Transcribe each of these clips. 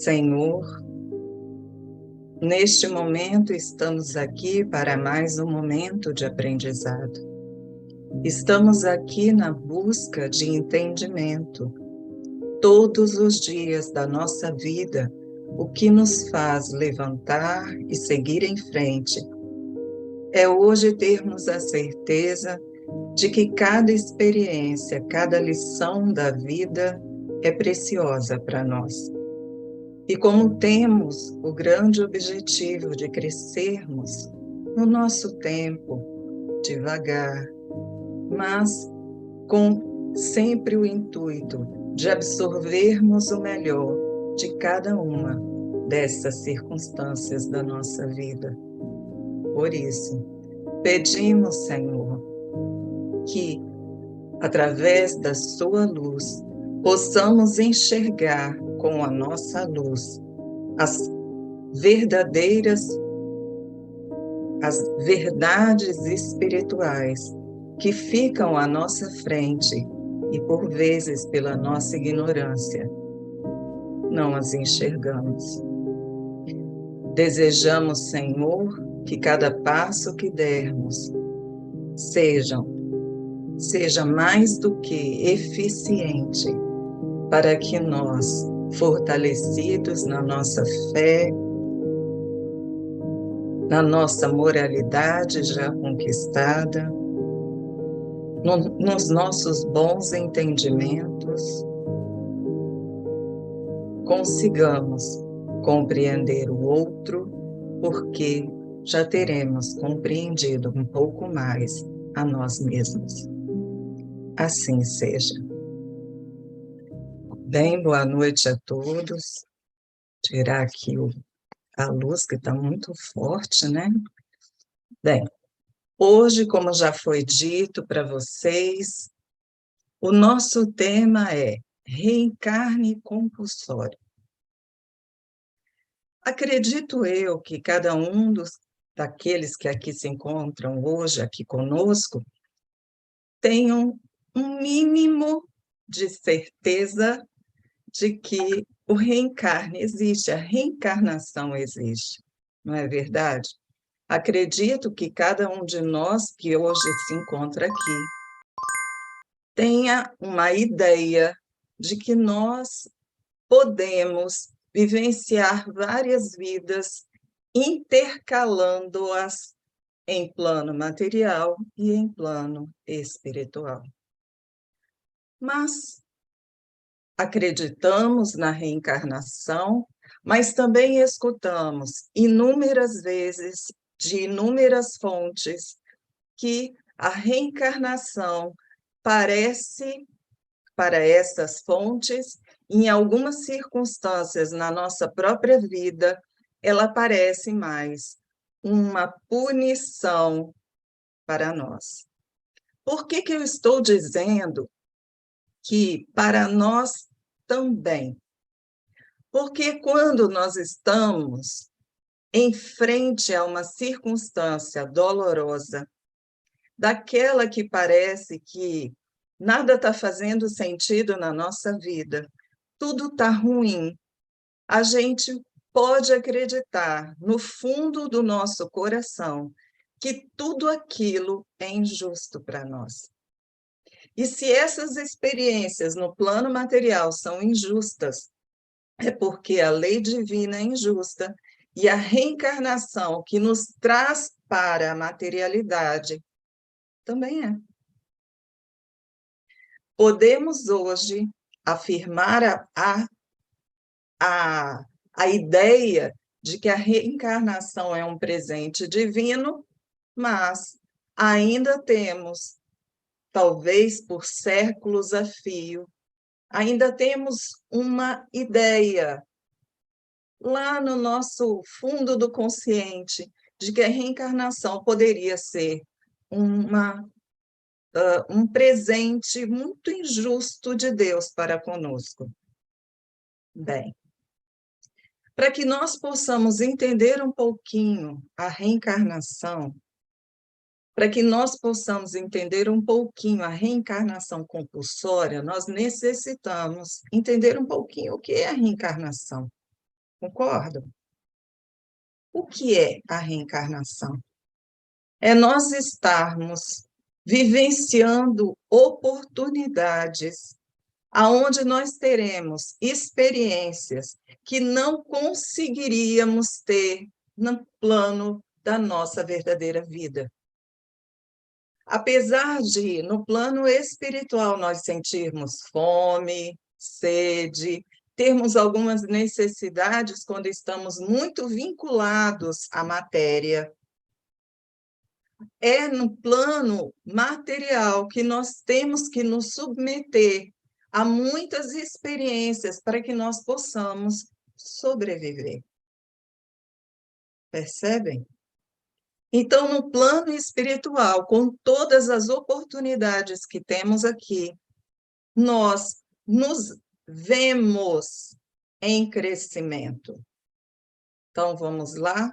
Senhor, neste momento estamos aqui para mais um momento de aprendizado. Estamos aqui na busca de entendimento. Todos os dias da nossa vida, o que nos faz levantar e seguir em frente é hoje termos a certeza de que cada experiência, cada lição da vida é preciosa para nós. E como temos o grande objetivo de crescermos no nosso tempo, devagar, mas com sempre o intuito de absorvermos o melhor de cada uma dessas circunstâncias da nossa vida. Por isso, pedimos, Senhor, que, através da sua luz, possamos enxergar com a nossa luz as verdades espirituais que ficam à nossa frente e, por vezes, pela nossa ignorância, não as enxergamos. Desejamos, Senhor, que cada passo que dermos seja mais do que eficiente para que nós, fortalecidos na nossa fé, na nossa moralidade já conquistada, nos nossos bons entendimentos, consigamos compreender o outro, porque já teremos compreendido um pouco mais a nós mesmos. Assim seja. Bem, boa noite a todos. Tirar aqui a luz, que está muito forte, né? Bem, hoje, como já foi dito para vocês, o nosso tema é reencarne compulsório. Acredito eu que cada um daqueles que aqui se encontram hoje, aqui conosco, tenham um mínimo de certeza de que o reencarne existe, a reencarnação existe, não é verdade? Acredito que cada um de nós que hoje se encontra aqui tenha uma ideia de que nós podemos vivenciar várias vidas, intercalando-as em plano material e em plano espiritual. Mas acreditamos na reencarnação, mas também escutamos inúmeras vezes, de inúmeras fontes, que a reencarnação parece, para essas fontes, em algumas circunstâncias na nossa própria vida, ela parece mais uma punição para nós. Por que eu estou dizendo que para nós também? Porque quando nós estamos em frente a uma circunstância dolorosa, daquela que parece que nada está fazendo sentido na nossa vida, tudo está ruim, a gente pode acreditar no fundo do nosso coração que tudo aquilo é injusto para nós. E se essas experiências no plano material são injustas, é porque a lei divina é injusta e a reencarnação que nos traz para a materialidade também é. Podemos hoje afirmar a ideia de que a reencarnação é um presente divino, mas ainda temos, talvez por séculos a fio, ainda temos uma ideia lá no nosso fundo do consciente de que a reencarnação poderia ser um presente muito injusto de Deus para conosco. Bem, para que nós possamos entender um pouquinho a reencarnação, para que nós possamos entender um pouquinho a reencarnação compulsória, nós necessitamos entender um pouquinho o que é a reencarnação. Concordam? O que é a reencarnação? É nós estarmos vivenciando oportunidades aonde nós teremos experiências que não conseguiríamos ter no plano da nossa verdadeira vida. Apesar de, no plano espiritual, nós sentirmos fome, sede, termos algumas necessidades quando estamos muito vinculados à matéria, é no plano material que nós temos que nos submeter a muitas experiências para que nós possamos sobreviver. Percebem? Então, no plano espiritual, com todas as oportunidades que temos aqui, nós nos vemos em crescimento. Então, vamos lá?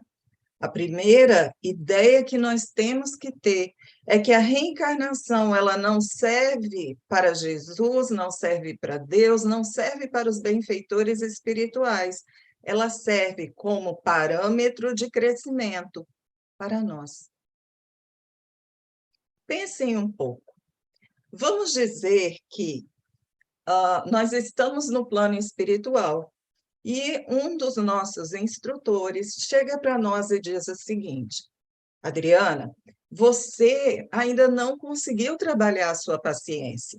A primeira ideia que nós temos que ter é que a reencarnação ela não serve para Jesus, não serve para Deus, não serve para os benfeitores espirituais. Ela serve como parâmetro de crescimento para nós. Pensem um pouco. Vamos dizer que nós estamos no plano espiritual e um dos nossos instrutores chega para nós e diz o seguinte: Adriana, você ainda não conseguiu trabalhar a sua paciência.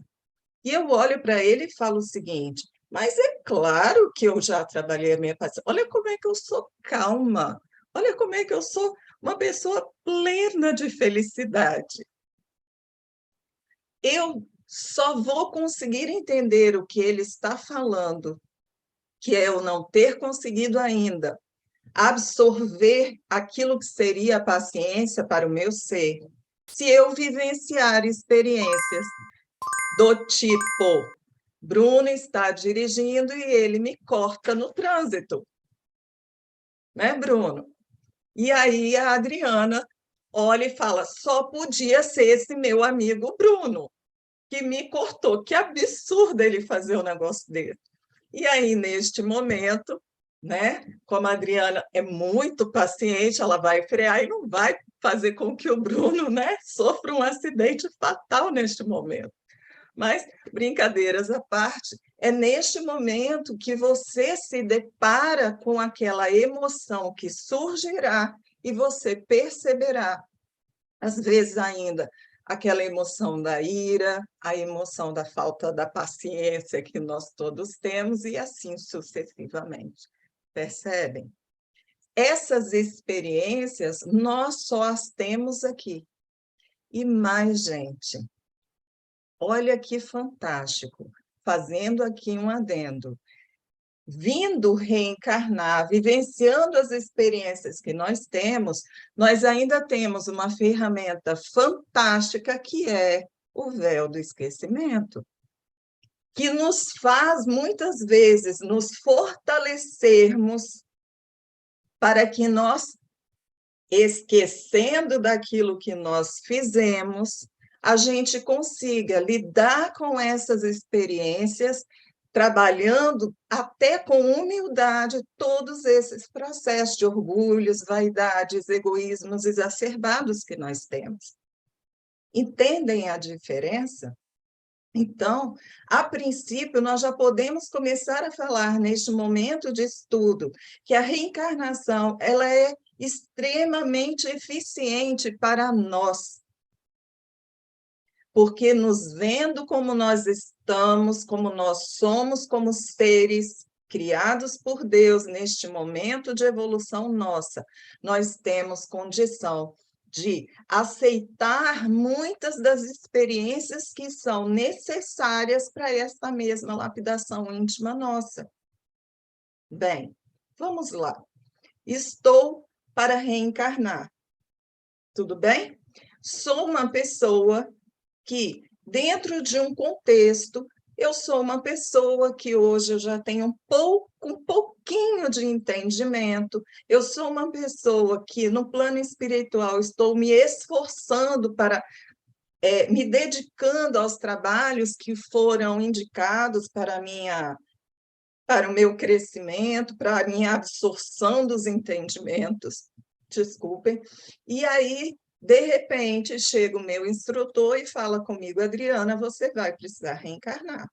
E eu olho para ele e falo o seguinte: mas é claro que eu já trabalhei a minha paciência. Olha como é que eu sou calma. Olha como é que eu sou uma pessoa plena de felicidade. Eu só vou conseguir entender o que ele está falando, que é eu não ter conseguido ainda absorver aquilo que seria a paciência para o meu ser, se eu vivenciar experiências do tipo, Bruno está dirigindo e ele me corta no trânsito, né, Bruno? E aí a Adriana olha e fala, só podia ser esse meu amigo Bruno, que me cortou, que absurdo ele fazer um negócio dele. E aí, neste momento, né, como a Adriana é muito paciente, ela vai frear e não vai fazer com que o Bruno, né, sofra um acidente fatal neste momento. Mas, brincadeiras à parte, é neste momento que você se depara com aquela emoção que surgirá e você perceberá, às vezes ainda, aquela emoção da ira, a emoção da falta da paciência que nós todos temos, e assim sucessivamente. Percebem? Essas experiências nós só as temos aqui. E mais, gente, olha que fantástico, fazendo aqui um adendo. Vindo reencarnar, vivenciando as experiências que nós temos, nós ainda temos uma ferramenta fantástica que é o véu do esquecimento, que nos faz, muitas vezes, nos fortalecermos para que nós, esquecendo daquilo que nós fizemos, a gente consiga lidar com essas experiências trabalhando até com humildade todos esses processos de orgulhos, vaidades, egoísmos exacerbados que nós temos. Entendem a diferença? Então, a princípio, nós já podemos começar a falar neste momento de estudo que a reencarnação ela é extremamente eficiente para nós, porque nos vendo como nós estamos, como nós somos, como seres criados por Deus neste momento de evolução nossa, nós temos condição de aceitar muitas das experiências que são necessárias para esta mesma lapidação íntima nossa. Bem, vamos lá. Estou para reencarnar. Tudo bem? Sou uma pessoa que, dentro de um contexto, eu sou uma pessoa que hoje eu já tenho um pouquinho de entendimento, eu sou uma pessoa que, no plano espiritual, estou me esforçando para, me dedicando aos trabalhos que foram indicados para a minha para o meu crescimento, para a minha absorção dos entendimentos, desculpem. E aí, de repente, chega o meu instrutor e fala comigo: Adriana, você vai precisar reencarnar.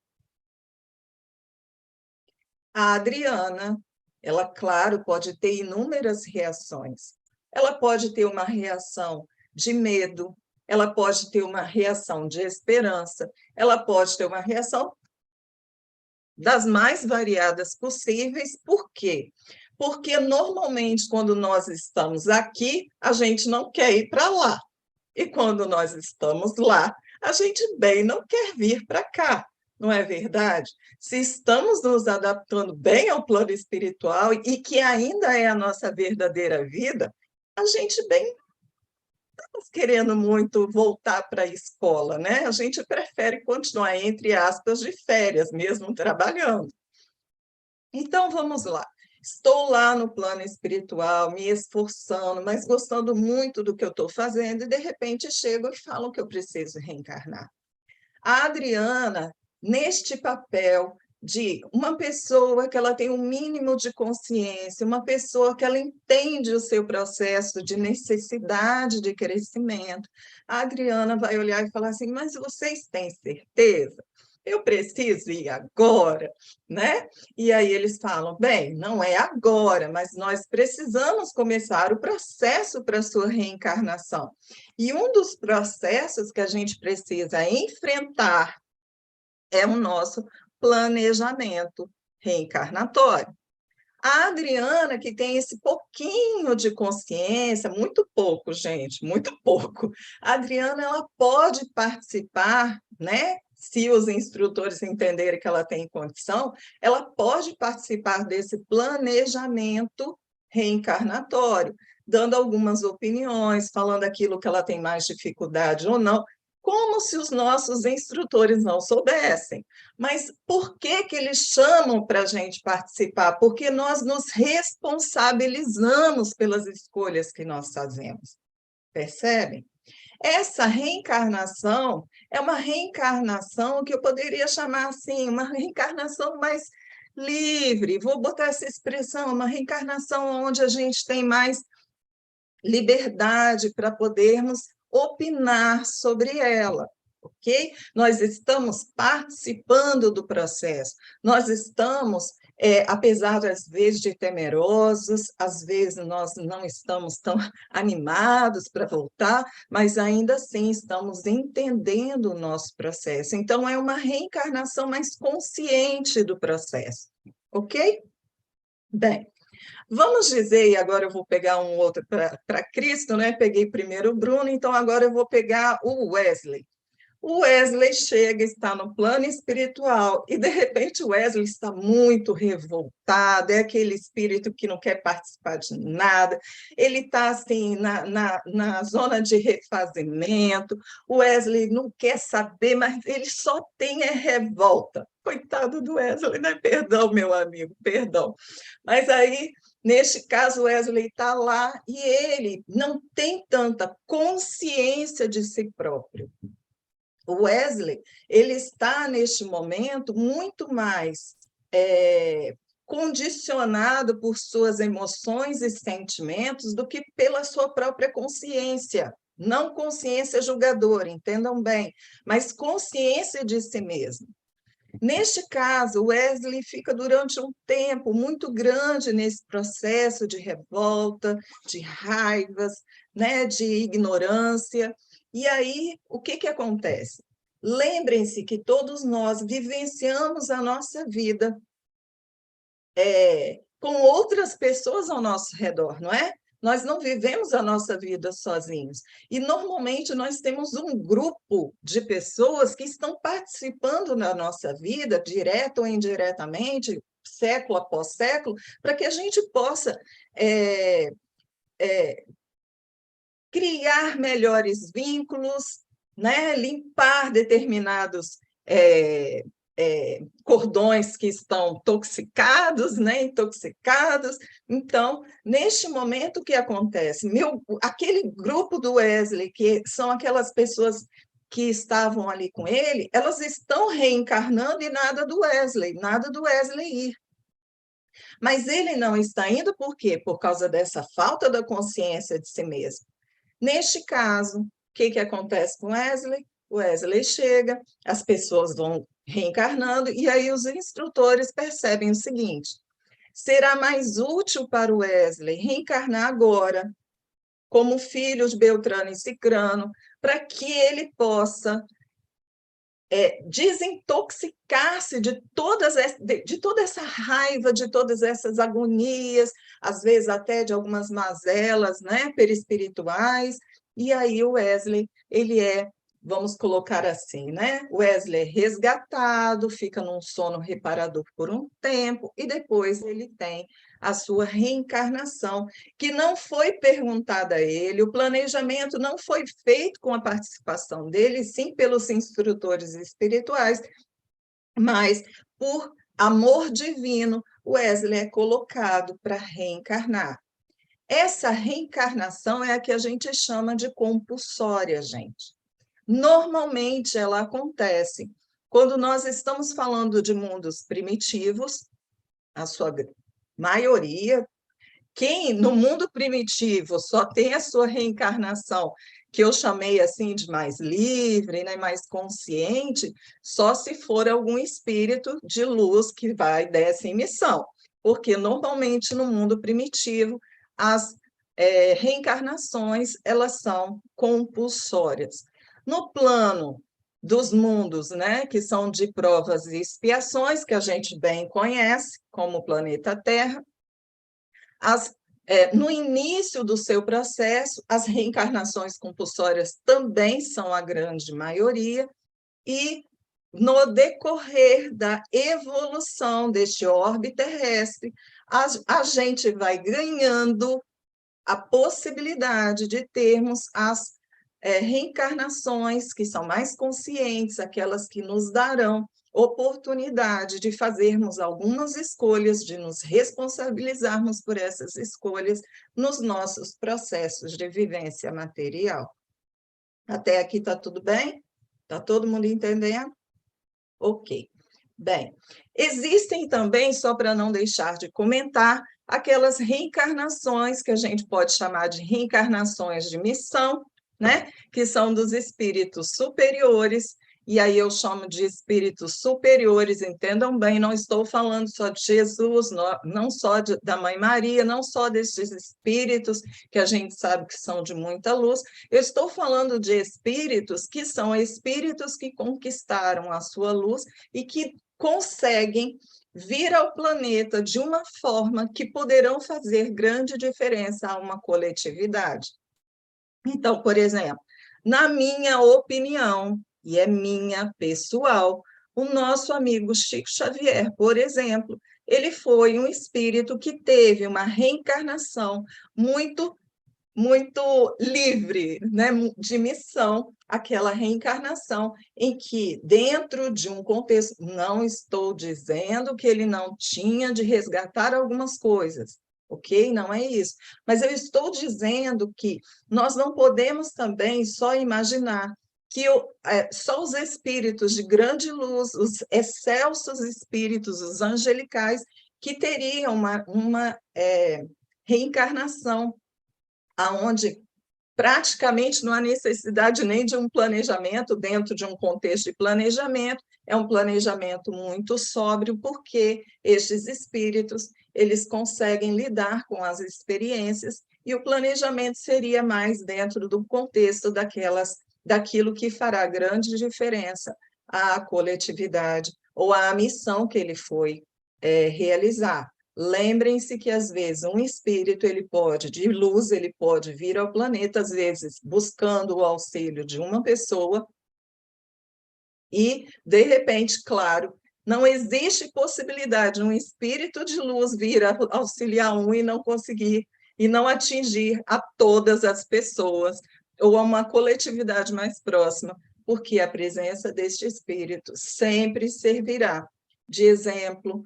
A Adriana, ela, claro, pode ter inúmeras reações. Ela pode ter uma reação de medo, ela pode ter uma reação de esperança, ela pode ter uma reação das mais variadas possíveis. Por quê? Porque normalmente, quando nós estamos aqui, a gente não quer ir para lá. E quando nós estamos lá, a gente bem não quer vir para cá, não é verdade? Se estamos nos adaptando bem ao plano espiritual e que ainda é a nossa verdadeira vida, a gente bem estamos querendo muito voltar para a escola, né? A gente prefere continuar, entre aspas, de férias, mesmo trabalhando. Então, vamos lá. Estou lá no plano espiritual, me esforçando, mas gostando muito do que eu estou fazendo, e de repente chegam e falam que eu preciso reencarnar. A Adriana, neste papel de uma pessoa que ela tem um mínimo de consciência, uma pessoa que ela entende o seu processo de necessidade de crescimento, a Adriana vai olhar e falar assim: mas vocês têm certeza? Eu preciso ir agora, né? E aí eles falam: bem, não é agora, mas nós precisamos começar o processo para a sua reencarnação. E um dos processos que a gente precisa enfrentar é o nosso planejamento reencarnatório. A Adriana, que tem esse pouquinho de consciência, muito pouco, gente, muito pouco. A Adriana, ela pode participar, né? Se os instrutores entenderem que ela tem condição, ela pode participar desse planejamento reencarnatório, dando algumas opiniões, falando aquilo que ela tem mais dificuldade ou não, como se os nossos instrutores não soubessem. Mas por que que eles chamam para a gente participar? Porque nós nos responsabilizamos pelas escolhas que nós fazemos. Percebem? Essa reencarnação é uma reencarnação que eu poderia chamar assim, uma reencarnação mais livre. Vou botar essa expressão, uma reencarnação onde a gente tem mais liberdade para podermos opinar sobre ela, ok? Nós estamos participando do processo, nós estamos, apesar às vezes de temerosos, às vezes nós não estamos tão animados para voltar, mas ainda assim estamos entendendo o nosso processo. Então, é uma reencarnação mais consciente do processo, ok? Bem, vamos dizer, e agora eu vou pegar um outro para Cristo, né? Peguei primeiro o Bruno, então agora eu vou pegar o Wesley. O Wesley chega, está no plano espiritual, e de repente o Wesley está muito revoltado, é aquele espírito que não quer participar de nada, ele está assim na zona de refazimento, o Wesley não quer saber, mas ele só tem revolta. Coitado do Wesley, né? Perdão, meu amigo, perdão. Mas aí, neste caso, o Wesley está lá e ele não tem tanta consciência de si próprio. O Wesley, ele está, neste momento, muito mais condicionado por suas emoções e sentimentos do que pela sua própria consciência. Não consciência julgadora, entendam bem, mas consciência de si mesmo. Neste caso, Wesley fica durante um tempo muito grande nesse processo de revolta, de raivas, né, de ignorância. E aí, o que que acontece? Lembrem-se que todos nós vivenciamos a nossa vida com outras pessoas ao nosso redor, não é? Nós não vivemos a nossa vida sozinhos. E, normalmente, nós temos um grupo de pessoas que estão participando na nossa vida, direto ou indiretamente, século após século, para que a gente possa criar melhores vínculos, né? Limpar determinados cordões que estão toxicados, né? Intoxicados. Então, neste momento, o que acontece? Aquele grupo do Wesley, que são aquelas pessoas que estavam ali com ele, elas estão reencarnando e nada do Wesley ir. Mas ele não está indo por quê? Por causa dessa falta da consciência de si mesmo. Neste caso, o que acontece com Wesley? Wesley chega, as pessoas vão reencarnando, e aí os instrutores percebem o seguinte: será mais útil para o Wesley reencarnar agora, como filho de Beltrano e Cicrano, para que ele possa desintoxicar-se de toda essa raiva, de todas essas agonias, às vezes até de algumas mazelas, né, perispirituais. E aí o Wesley, ele vamos colocar assim, né? O Wesley é resgatado, fica num sono reparador por um tempo, e depois ele tem a sua reencarnação, que não foi perguntada a ele, o planejamento não foi feito com a participação dele, sim pelos instrutores espirituais, mas por amor divino, Wesley é colocado para reencarnar. Essa reencarnação é a que a gente chama de compulsória, gente. Normalmente ela acontece quando nós estamos falando de mundos primitivos, a sua maioria. Quem no mundo primitivo só tem a sua reencarnação, que eu chamei assim de mais livre, né, mais consciente, só se for algum espírito de luz que vai dessa emissão, porque normalmente no mundo primitivo as reencarnações elas são compulsórias. No plano dos mundos, né, que são de provas e expiações, que a gente bem conhece, como o planeta Terra, no início do seu processo, as reencarnações compulsórias também são a grande maioria, e no decorrer da evolução deste orbe terrestre, a gente vai ganhando a possibilidade de termos as reencarnações que são mais conscientes, aquelas que nos darão oportunidade de fazermos algumas escolhas, de nos responsabilizarmos por essas escolhas nos nossos processos de vivência material. Até aqui está tudo bem? Está todo mundo entendendo? Ok. Bem, existem também, só para não deixar de comentar, aquelas reencarnações que a gente pode chamar de reencarnações de missão, né? Que são dos espíritos superiores, e aí eu chamo de espíritos superiores, entendam bem, não estou falando só de Jesus, não só da Mãe Maria, não só desses espíritos que a gente sabe que são de muita luz, eu estou falando de espíritos que são espíritos que conquistaram a sua luz e que conseguem vir ao planeta de uma forma que poderão fazer grande diferença a uma coletividade. Então, por exemplo, na minha opinião, e é minha pessoal, o nosso amigo Chico Xavier, por exemplo, ele foi um espírito que teve uma reencarnação muito livre, né, de missão, aquela reencarnação em que, dentro de um contexto, não estou dizendo que ele não tinha de resgatar algumas coisas, ok? Não é isso. Mas eu estou dizendo que nós não podemos também só imaginar que só os espíritos de grande luz, os excelsos espíritos, os angelicais, que teriam uma reencarnação aonde praticamente não há necessidade nem de um planejamento dentro de um contexto de planejamento, é um planejamento muito sóbrio, porque estes espíritos, eles conseguem lidar com as experiências, e o planejamento seria mais dentro do contexto daquilo que fará grande diferença à coletividade, ou à missão que ele foi realizar. Lembrem-se que, às vezes, um espírito de luz, ele pode vir ao planeta, às vezes, buscando o auxílio de uma pessoa, e, de repente, claro, não existe possibilidade de um espírito de luz vir auxiliar um e não conseguir, e não atingir a todas as pessoas, ou a uma coletividade mais próxima, porque a presença deste espírito sempre servirá de exemplo,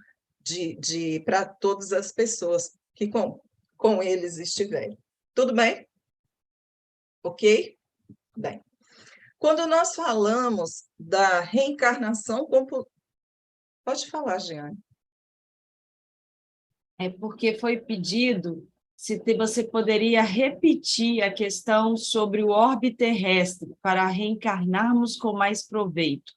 para todas as pessoas que com eles estiverem. Tudo bem? Ok? Bem. Quando nós falamos da reencarnação, pode falar, Jeane. É porque foi pedido se você poderia repetir a questão sobre o orbe terrestre para reencarnarmos com mais proveito.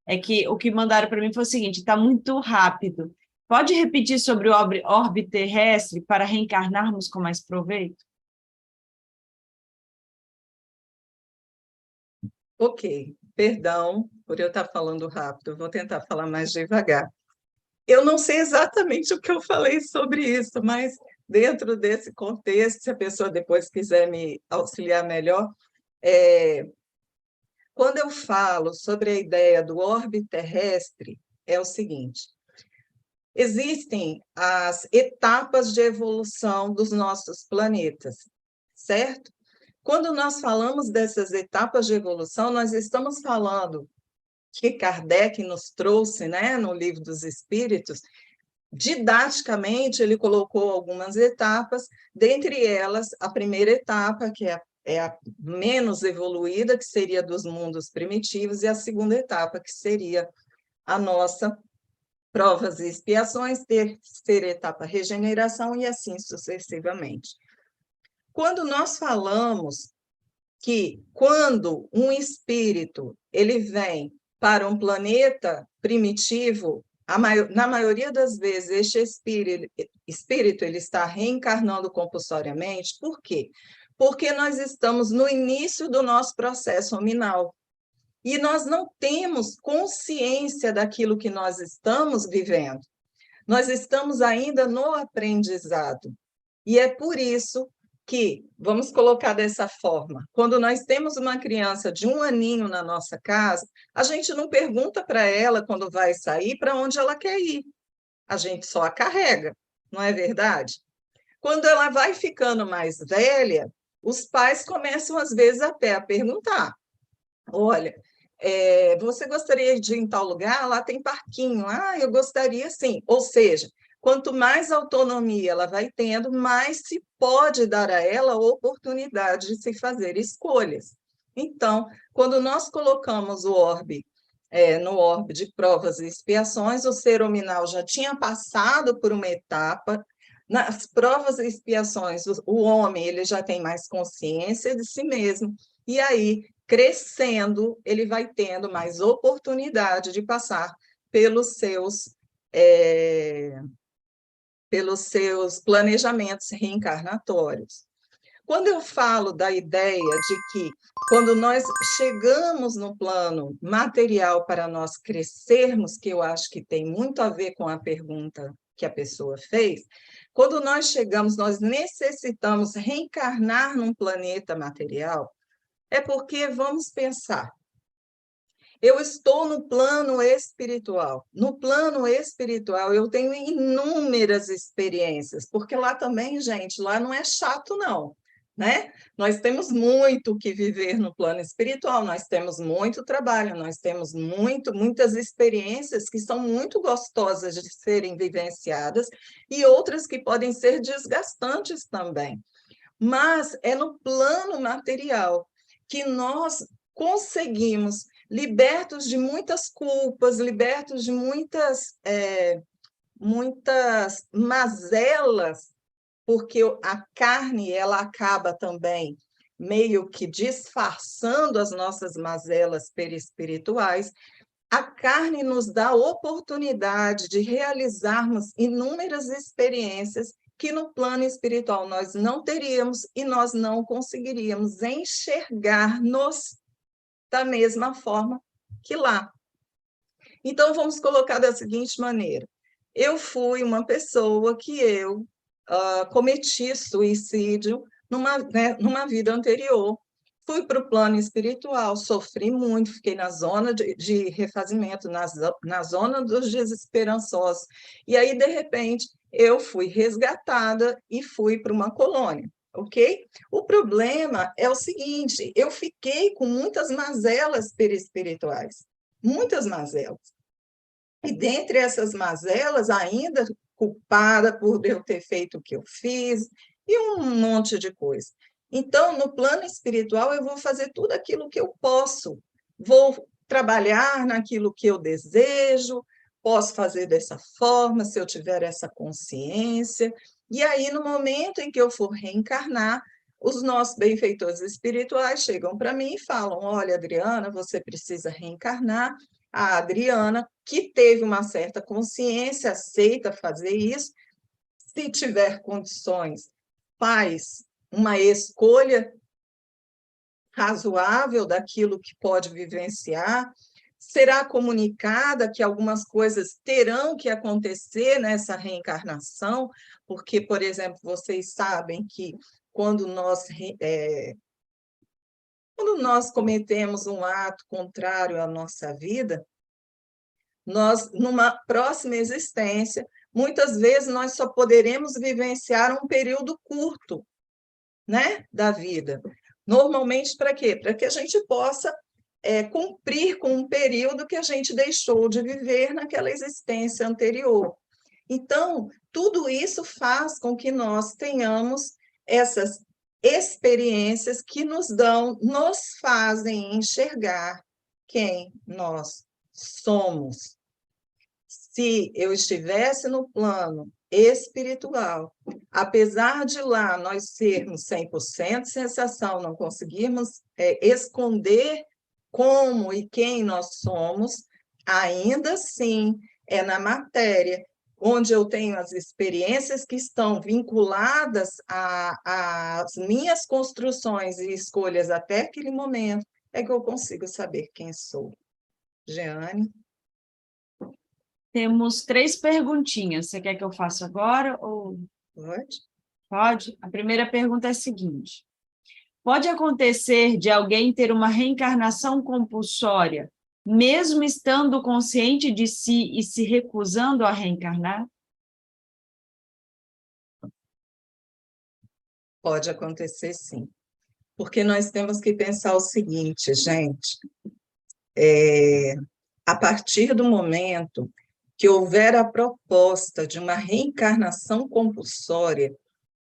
É que o que mandaram para mim foi o seguinte: está muito rápido. Pode repetir sobre o orbe terrestre para reencarnarmos com mais proveito? Ok, perdão por eu estar falando rápido, vou tentar falar mais devagar. Eu não sei exatamente o que eu falei sobre isso, mas dentro desse contexto, se a pessoa depois quiser me auxiliar melhor, é, quando eu falo sobre a ideia do orbe terrestre, é o seguinte: existem as etapas de evolução dos nossos planetas, certo? Quando nós falamos dessas etapas de evolução, nós estamos falando que Kardec nos trouxe, né, no Livro dos Espíritos. Didaticamente, ele colocou algumas etapas, dentre elas, a primeira etapa, que é a menos evoluída, que seria dos mundos primitivos, e a segunda etapa, que seria a nossa provas e expiações, terceira etapa, regeneração, e assim sucessivamente. Quando nós falamos que quando um espírito ele vem para um planeta primitivo, na maioria das vezes este espírito ele está reencarnando compulsoriamente. Por quê? Porque nós estamos no início do nosso processo hominal e nós não temos consciência daquilo que nós estamos vivendo. Nós estamos ainda no aprendizado. E é por isso que, vamos colocar dessa forma, quando nós temos uma criança de 1 aninho na nossa casa, a gente não pergunta para ela, quando vai sair, para onde ela quer ir. A gente só a carrega, não é verdade? Quando ela vai ficando mais velha, os pais começam, às vezes, até a perguntar: olha, você gostaria de ir em tal lugar? Lá tem parquinho. Ah, eu gostaria sim. Ou seja, quanto mais autonomia ela vai tendo, mais se pode dar a ela a oportunidade de se fazer escolhas. Então, quando nós colocamos o orbe no orbe de provas e expiações, o ser hominal já tinha passado por uma etapa. Nas provas e expiações, o homem ele já tem mais consciência de si mesmo, e aí, crescendo, ele vai tendo mais oportunidade de passar pelos seus, é, pelos seus planejamentos reencarnatórios. Quando eu falo da ideia de que, quando nós chegamos no plano material para nós crescermos, que eu acho que tem muito a ver com a pergunta que a pessoa fez, quando nós chegamos, nós necessitamos reencarnar num planeta material, é porque, vamos pensar, eu estou no plano espiritual. No plano espiritual, eu tenho inúmeras experiências, porque lá também, gente, lá não é chato, não, né? Nós temos muito que viver no plano espiritual, nós temos muito trabalho, nós temos muitas experiências que são muito gostosas de serem vivenciadas e outras que podem ser desgastantes também. Mas é no plano material que nós conseguimos, libertos de muitas culpas, libertos de muitas mazelas, porque a carne ela acaba também meio que disfarçando as nossas mazelas perispirituais. A carne nos dá a oportunidade de realizarmos inúmeras experiências que no plano espiritual nós não teríamos e nós não conseguiríamos enxergar-nos da mesma forma que lá. Então, vamos colocar da seguinte maneira: eu fui uma pessoa que eu cometi suicídio numa vida anterior. Fui para o plano espiritual, sofri muito, fiquei na zona de refazimento, na zona dos desesperançosos. E aí, de repente, eu fui resgatada e fui para uma colônia, ok? O problema é o seguinte: eu fiquei com muitas mazelas perispirituais, muitas mazelas. E dentre essas mazelas, ainda culpada por eu ter feito o que eu fiz, e um monte de coisa. Então, no plano espiritual, eu vou fazer tudo aquilo que eu posso, vou trabalhar naquilo que eu desejo, posso fazer dessa forma, se eu tiver essa consciência. E aí, no momento em que eu for reencarnar, os nossos benfeitores espirituais chegam para mim e falam: olha, Adriana, você precisa reencarnar. A Adriana, que teve uma certa consciência, aceita fazer isso. Se tiver condições, faz uma escolha razoável daquilo que pode vivenciar. Será comunicada que algumas coisas terão que acontecer nessa reencarnação, porque, por exemplo, vocês sabem que quando nós cometemos um ato contrário à nossa vida, nós, numa próxima existência, muitas vezes nós só poderemos vivenciar um período curto, né, da vida. Normalmente, para quê? Para que a gente possa cumprir com um período que a gente deixou de viver naquela existência anterior. Então, tudo isso faz com que nós tenhamos essas experiências que nos fazem enxergar quem nós somos. Se eu estivesse no plano espiritual, apesar de lá nós sermos 100% sensação, não conseguirmos esconder como e quem nós somos, ainda assim é na matéria, onde eu tenho as experiências que estão vinculadas às minhas construções e escolhas até aquele momento, é que eu consigo saber quem sou. Jeane? Temos 3 perguntinhas. Você quer que eu faça agora? Ou... Pode? Pode. A primeira pergunta é a seguinte: pode acontecer de alguém ter uma reencarnação compulsória, mesmo estando consciente de si e se recusando a reencarnar? Pode acontecer, sim. Porque nós temos que pensar o seguinte, gente, a partir do momento que houver a proposta de uma reencarnação compulsória,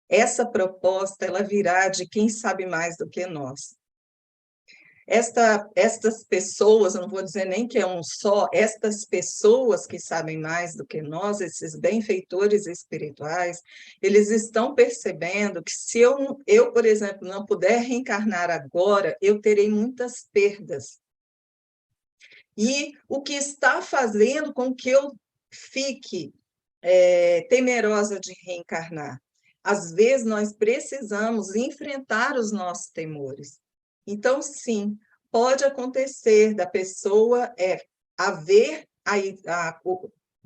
essa proposta ela virá de quem sabe mais do que nós. Estas pessoas, eu não vou dizer nem que é um só, estas pessoas que sabem mais do que nós, esses benfeitores espirituais, eles estão percebendo que se eu, por exemplo, não puder reencarnar agora, eu terei muitas perdas. E o que está fazendo com que eu fique temerosa de reencarnar? Às vezes, nós precisamos enfrentar os nossos temores. Então, sim, pode acontecer da pessoa haver,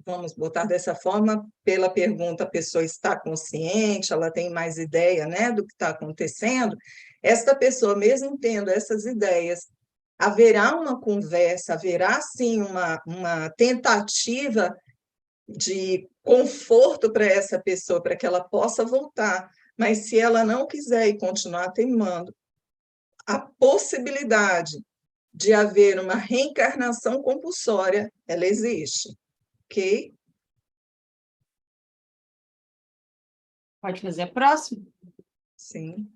vamos botar dessa forma, pela pergunta, a pessoa está consciente, ela tem mais ideia, né, do que está acontecendo. Esta pessoa, mesmo tendo essas ideias, haverá uma conversa, haverá, sim, uma tentativa de conforto para essa pessoa, para que ela possa voltar. Mas se ela não quiser e continuar teimando, a possibilidade de haver uma reencarnação compulsória, ela existe, ok? Pode fazer a próxima? Sim.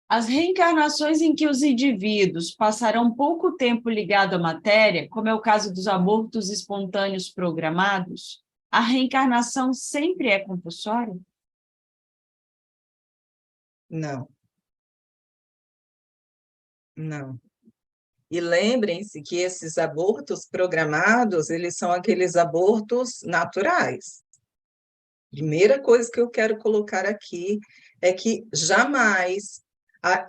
As reencarnações em que os indivíduos passarão pouco tempo ligado à matéria, como é o caso dos abortos espontâneos programados, a reencarnação sempre é compulsória? Não. Não. E lembrem-se que esses abortos programados, eles são aqueles abortos naturais. Primeira coisa que eu quero colocar aqui é que jamais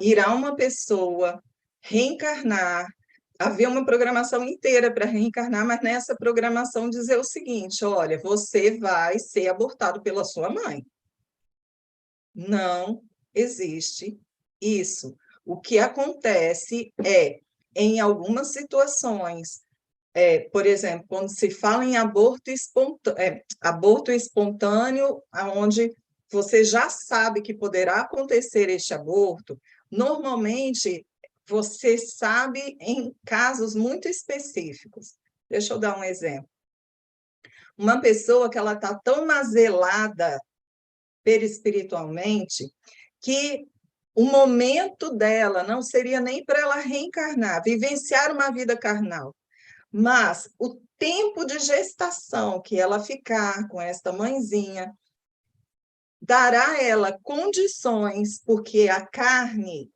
irá uma pessoa reencarnar, haver uma programação inteira para reencarnar, mas nessa programação dizer o seguinte: olha, você vai ser abortado pela sua mãe. Não existe isso. O que acontece é, em algumas situações, por exemplo, quando se fala em aborto espontâneo, onde você já sabe que poderá acontecer este aborto, normalmente você sabe em casos muito específicos. Deixa eu dar um exemplo. Uma pessoa que ela está tão mazelada perispiritualmente que o momento dela não seria nem para ela reencarnar, vivenciar uma vida carnal, mas o tempo de gestação que ela ficar com esta mãezinha, dará a ela condições, porque a carne,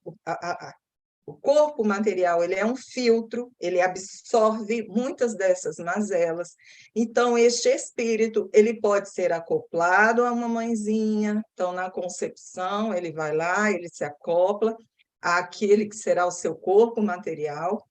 o corpo material, ele é um filtro, ele absorve muitas dessas mazelas. Então, este espírito, ele pode ser acoplado a uma mãezinha. Então, na concepção, ele vai lá, ele se acopla àquele que será o seu corpo material.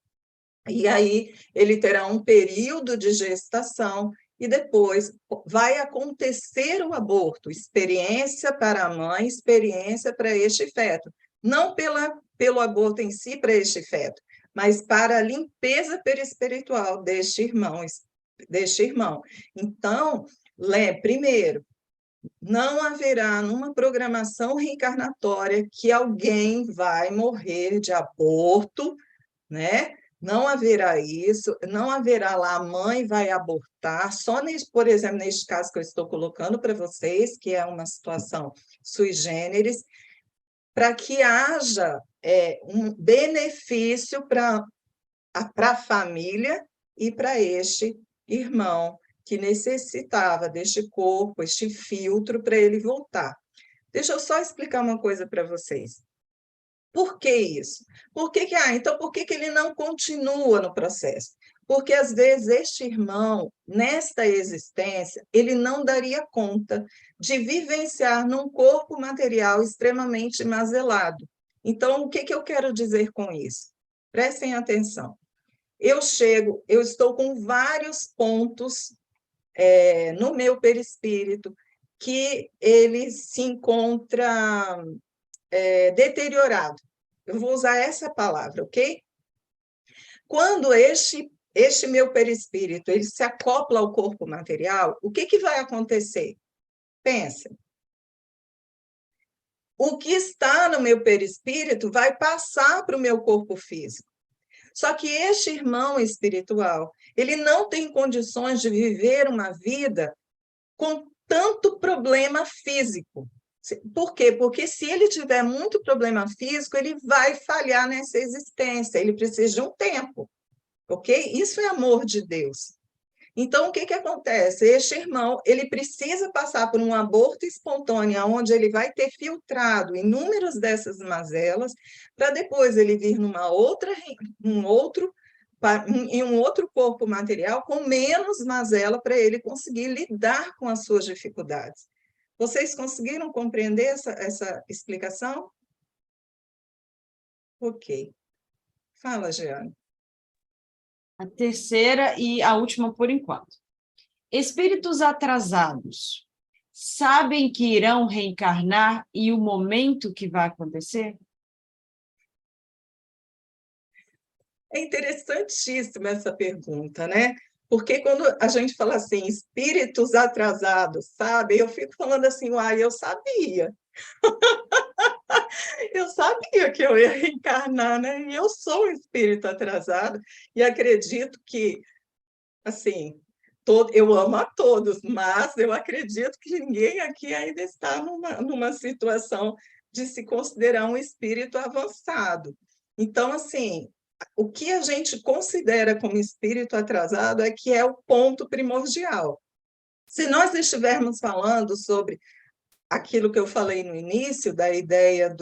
E aí, ele terá um período de gestação e depois vai acontecer o aborto, experiência para a mãe, experiência para este feto. Não pelo aborto em si para este feto, mas para a limpeza perispiritual deste irmão. Então, primeiro, não haverá numa programação reencarnatória que alguém vai morrer de aborto, né? Não haverá isso, não haverá lá a mãe vai abortar, por exemplo, neste caso que eu estou colocando para vocês, que é uma situação sui generis, para que haja um benefício para a família e para este irmão que necessitava deste corpo, este filtro para ele voltar. Deixa eu só explicar uma coisa para vocês. Por que isso? Por que ele não continua no processo? Porque, às vezes, este irmão, nesta existência, ele não daria conta de vivenciar num corpo material extremamente mazelado. Então, o que eu quero dizer com isso? Prestem atenção. Eu estou com vários pontos no meu perispírito que ele se encontra deteriorado. Eu vou usar essa palavra, ok? Quando este meu perispírito ele se acopla ao corpo material, o que vai acontecer? Pensa. O que está no meu perispírito vai passar para o meu corpo físico. Só que este irmão espiritual, ele não tem condições de viver uma vida com tanto problema físico. Por quê? Porque se ele tiver muito problema físico, ele vai falhar nessa existência, ele precisa de um tempo, ok? Isso é amor de Deus. Então, o que acontece? Este irmão, ele precisa passar por um aborto espontâneo, onde ele vai ter filtrado inúmeras dessas mazelas, para depois ele vir em um outro corpo material com menos mazela para ele conseguir lidar com as suas dificuldades. Vocês conseguiram compreender essa explicação? Ok. Fala, Jeane. A terceira e a última por enquanto. Espíritos atrasados sabem que irão reencarnar e o momento que vai acontecer? É interessantíssima essa pergunta, né? Porque quando a gente fala assim, espíritos atrasados, sabe? Eu fico falando assim, eu sabia. Eu sabia que eu ia reencarnar, né? E eu sou um espírito atrasado e acredito que, assim, eu amo a todos, mas eu acredito que ninguém aqui ainda está numa situação de se considerar um espírito avançado. Então, assim, o que a gente considera como espírito atrasado é que é o ponto primordial. Se nós estivermos falando sobre aquilo que eu falei no início, da ideia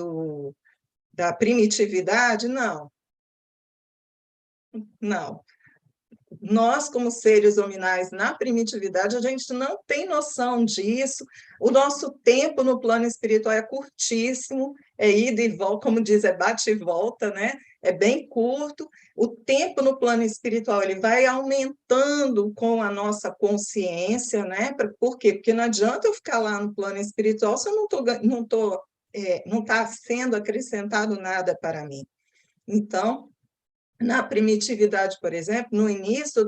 da primitividade, não. Não. Nós, como seres hominais na primitividade, a gente não tem noção disso. O nosso tempo no plano espiritual é curtíssimo, é ida e volta, como diz, é bate e volta, né? É bem curto. O tempo no plano espiritual ele vai aumentando com a nossa consciência, né? Por quê? Porque não adianta eu ficar lá no plano espiritual se eu não está sendo acrescentado nada para mim. Então, na primitividade, por exemplo, no início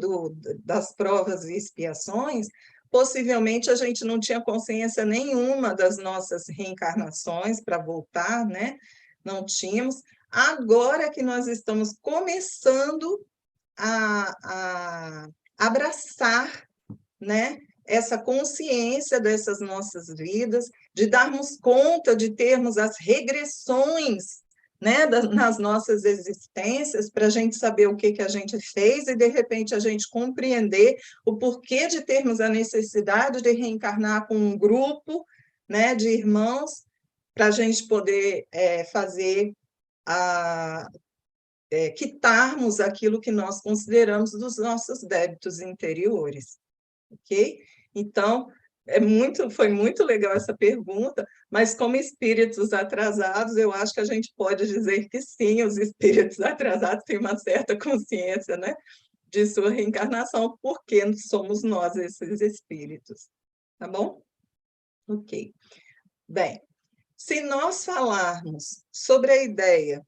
das provas e expiações, possivelmente a gente não tinha consciência nenhuma das nossas reencarnações para voltar, né? Não tínhamos. Agora que nós estamos começando a abraçar, né, essa consciência dessas nossas vidas, de darmos conta de termos as regressões né, nas nossas existências, para a gente saber o que a gente fez e, de repente, a gente compreender o porquê de termos a necessidade de reencarnar com um grupo, né, de irmãos, para a gente poder fazer quitarmos aquilo que nós consideramos dos nossos débitos interiores, ok? Então, foi muito legal essa pergunta, mas como espíritos atrasados, eu acho que a gente pode dizer que sim, os espíritos atrasados têm uma certa consciência, né, de sua reencarnação, porque somos nós esses espíritos, tá bom? Ok. Bem, se nós falarmos sobre a ideia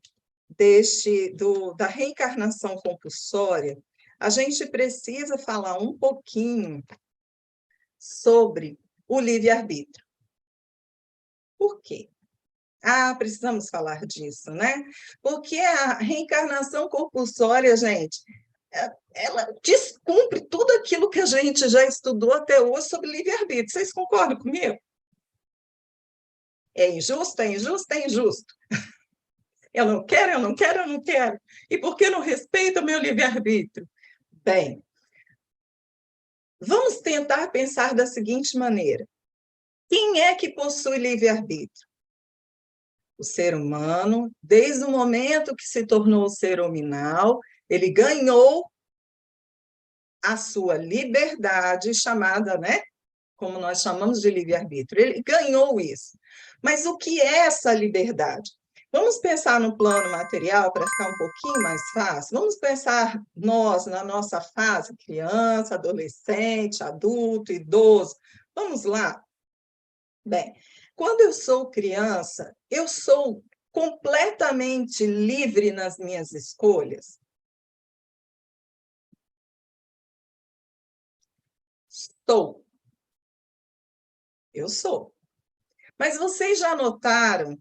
da reencarnação compulsória, a gente precisa falar um pouquinho sobre o livre-arbítrio. Por quê? Precisamos falar disso, né? Porque a reencarnação compulsória, gente, ela descumpre tudo aquilo que a gente já estudou até hoje sobre livre-arbítrio. Vocês concordam comigo? É injusto, é injusto, é injusto. Eu não quero, eu não quero, eu não quero. E por que não respeita o meu livre-arbítrio? Bem, vamos tentar pensar da seguinte maneira: quem é que possui livre-arbítrio? O ser humano, desde o momento que se tornou ser hominal, ele ganhou a sua liberdade, chamada, né, como nós chamamos de livre-arbítrio. Ele ganhou isso. Mas o que é essa liberdade? Vamos pensar no plano material para ficar um pouquinho mais fácil? Vamos pensar nós, na nossa fase, criança, adolescente, adulto, idoso. Vamos lá? Bem, quando eu sou criança, eu sou completamente livre nas minhas escolhas? Sou. Eu sou. Mas vocês já notaram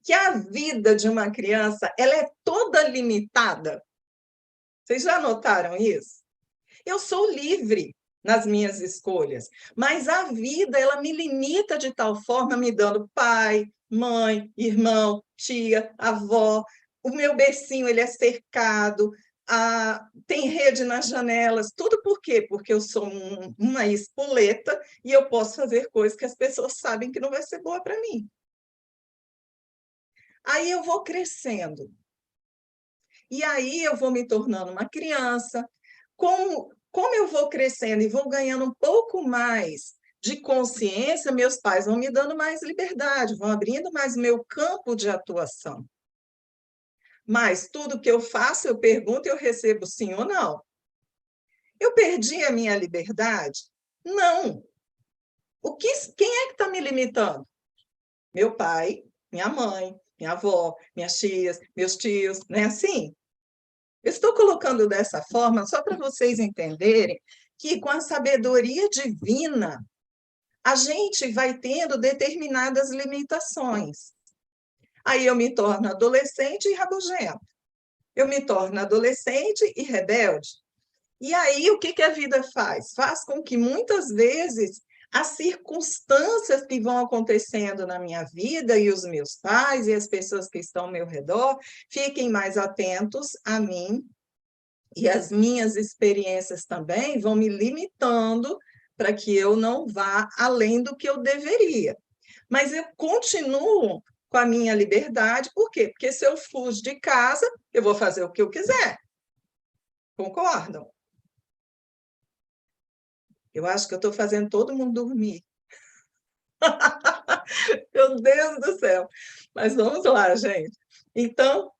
que a vida de uma criança ela é toda limitada? Vocês já notaram isso? Eu sou livre nas minhas escolhas, mas a vida ela me limita de tal forma, me dando pai, mãe, irmão, tia, avó. O meu bercinho ele é cercado, tem rede nas janelas, tudo por quê? Porque eu sou uma espoleta e eu posso fazer coisas que as pessoas sabem que não vai ser boa para mim. Aí eu vou crescendo. E aí eu vou me tornando uma criança. Como eu vou crescendo e vou ganhando um pouco mais de consciência, meus pais vão me dando mais liberdade, vão abrindo mais meu campo de atuação. Mas tudo que eu faço, eu pergunto e eu recebo sim ou não. Eu perdi a minha liberdade? Não. Quem é que está me limitando? Meu pai, minha mãe, minha avó, minhas tias, meus tios, não é assim? Eu estou colocando dessa forma só para vocês entenderem que com a sabedoria divina, a gente vai tendo determinadas limitações. Aí eu me torno adolescente e rabugento. Eu me torno adolescente e rebelde. E aí o que a vida faz? Faz com que muitas vezes as circunstâncias que vão acontecendo na minha vida e os meus pais e as pessoas que estão ao meu redor fiquem mais atentos a mim, e as minhas experiências também vão me limitando para que eu não vá além do que eu deveria. Mas eu continuo com a minha liberdade, por quê? Porque se eu fujo de casa, eu vou fazer o que eu quiser. Concordam? Eu acho que eu estou fazendo todo mundo dormir. Meu Deus do céu! Mas vamos lá, gente. Então,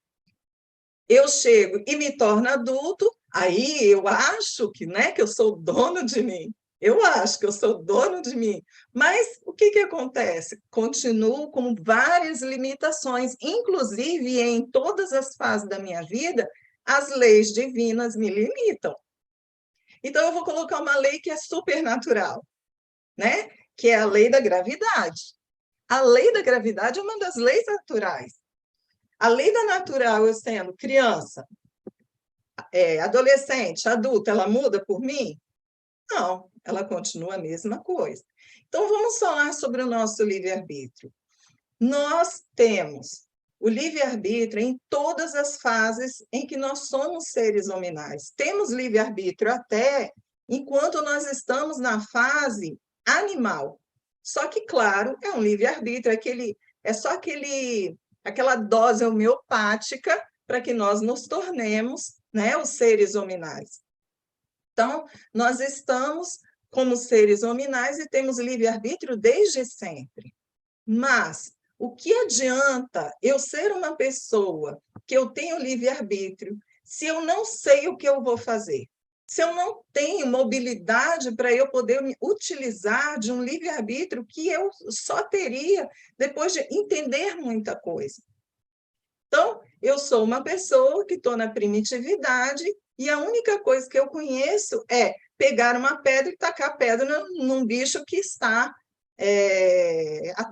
eu chego e me torno adulto, aí eu acho que, né, que eu sou dono de mim. Eu acho que eu sou dono de mim. Mas o que acontece? Continuo com várias limitações, inclusive em todas as fases da minha vida, as leis divinas me limitam. Então, eu vou colocar uma lei que é supernatural, né? Que é a lei da gravidade. A lei da gravidade é uma das leis naturais. A lei da natural, eu sendo criança, adolescente, adulta, ela muda por mim? Não, ela continua a mesma coisa. Então, vamos falar sobre o nosso livre-arbítrio. Nós temos o livre-arbítrio em todas as fases em que nós somos seres hominais. Temos livre-arbítrio até enquanto nós estamos na fase animal. Só que, claro, é um livre-arbítrio, é só aquela dose homeopática para que nós nos tornemos, né, os seres hominais. Então, nós estamos como seres hominais e temos livre-arbítrio desde sempre. Mas o que adianta eu ser uma pessoa que eu tenho livre-arbítrio se eu não sei o que eu vou fazer? Se eu não tenho mobilidade para eu poder me utilizar de um livre-arbítrio que eu só teria depois de entender muita coisa. Então, eu sou uma pessoa que estou na primitividade e a única coisa que eu conheço é pegar uma pedra e tacar a pedra num bicho que está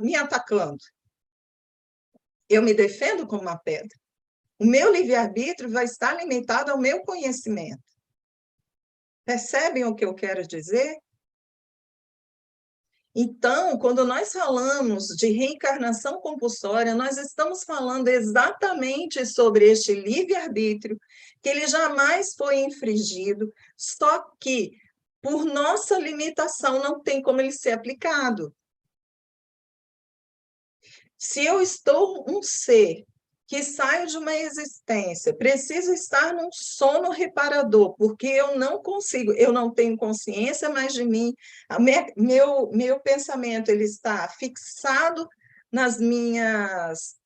me atacando. Eu me defendo como uma pedra. O meu livre-arbítrio vai estar limitado ao meu conhecimento. Percebem o que eu quero dizer? Então, quando nós falamos de reencarnação compulsória, nós estamos falando exatamente sobre este livre-arbítrio, que ele jamais foi infringido, só que, por nossa limitação, não tem como ele ser aplicado. Se eu estou um ser que saio de uma existência, preciso estar num sono reparador, porque eu não consigo, eu não tenho consciência mais de mim, meu pensamento ele está fixado nas minhas,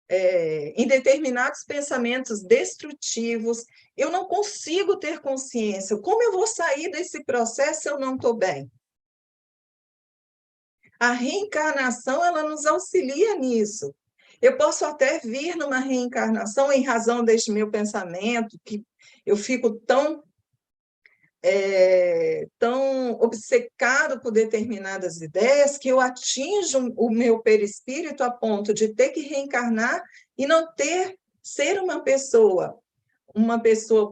em determinados pensamentos destrutivos, eu não consigo ter consciência. Como eu vou sair desse processo se eu não estou bem? A reencarnação, ela nos auxilia nisso. Eu posso até vir numa reencarnação em razão deste meu pensamento, que eu fico tão obcecado por determinadas ideias, que eu atinjo o meu perispírito a ponto de ter que reencarnar e não ser uma pessoa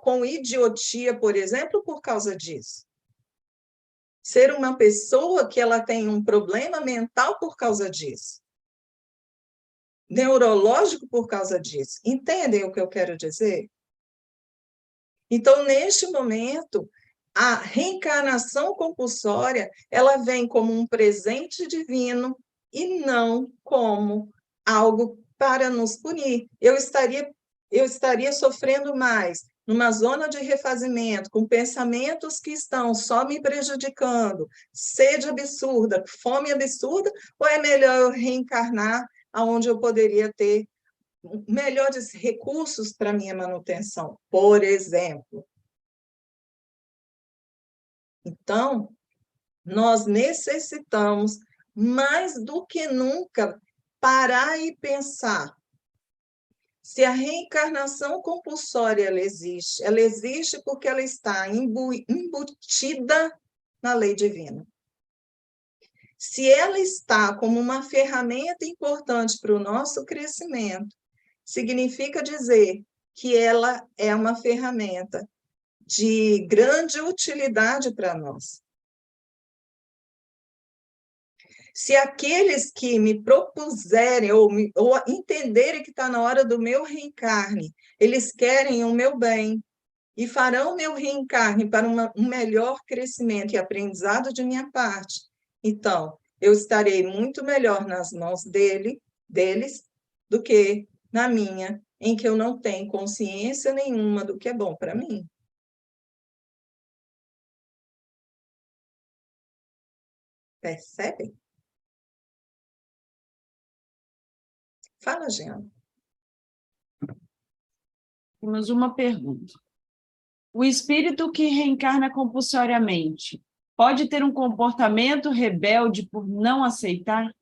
com idiotia, por exemplo, por causa disso. Ser uma pessoa que ela tem um problema mental por causa disso. Neurológico por causa disso. Entendem o que eu quero dizer? Então, neste momento, a reencarnação compulsória, ela vem como um presente divino e não como algo para nos punir. Eu estaria sofrendo mais numa zona de refazimento, com pensamentos que estão só me prejudicando, sede absurda, fome absurda, ou é melhor eu reencarnar onde eu poderia ter melhores recursos para minha manutenção, por exemplo? Então, nós necessitamos, mais do que nunca, parar e pensar. Se a reencarnação compulsória ela existe porque ela está embutida na lei divina. Se ela está como uma ferramenta importante para o nosso crescimento, significa dizer que ela é uma ferramenta de grande utilidade para nós. Se aqueles que me propuserem ou entenderem que está na hora do meu reencarne, eles querem o meu bem e farão o meu reencarne para um melhor crescimento e aprendizado de minha parte, então, eu estarei muito melhor nas mãos deles do que na minha, em que eu não tenho consciência nenhuma do que é bom para mim. Percebem? Fala, Jean. Temos uma pergunta. O espírito que reencarna compulsoriamente pode ter um comportamento rebelde por não aceitar?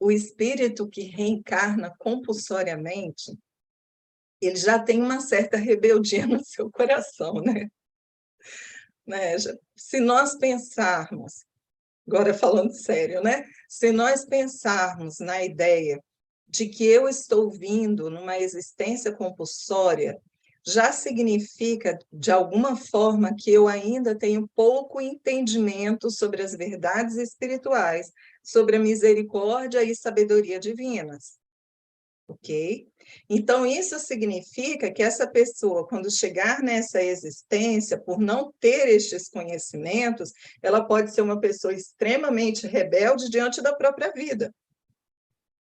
O espírito que reencarna compulsoriamente, ele já tem uma certa rebeldia no seu coração, né? Se nós pensarmos, agora falando sério, né? Se nós pensarmos na ideia de que eu estou vindo numa existência compulsória, já significa, de alguma forma, que eu ainda tenho pouco entendimento sobre as verdades espirituais, sobre a misericórdia e sabedoria divinas. Ok? Então, isso significa que essa pessoa, quando chegar nessa existência, por não ter estes conhecimentos, ela pode ser uma pessoa extremamente rebelde diante da própria vida.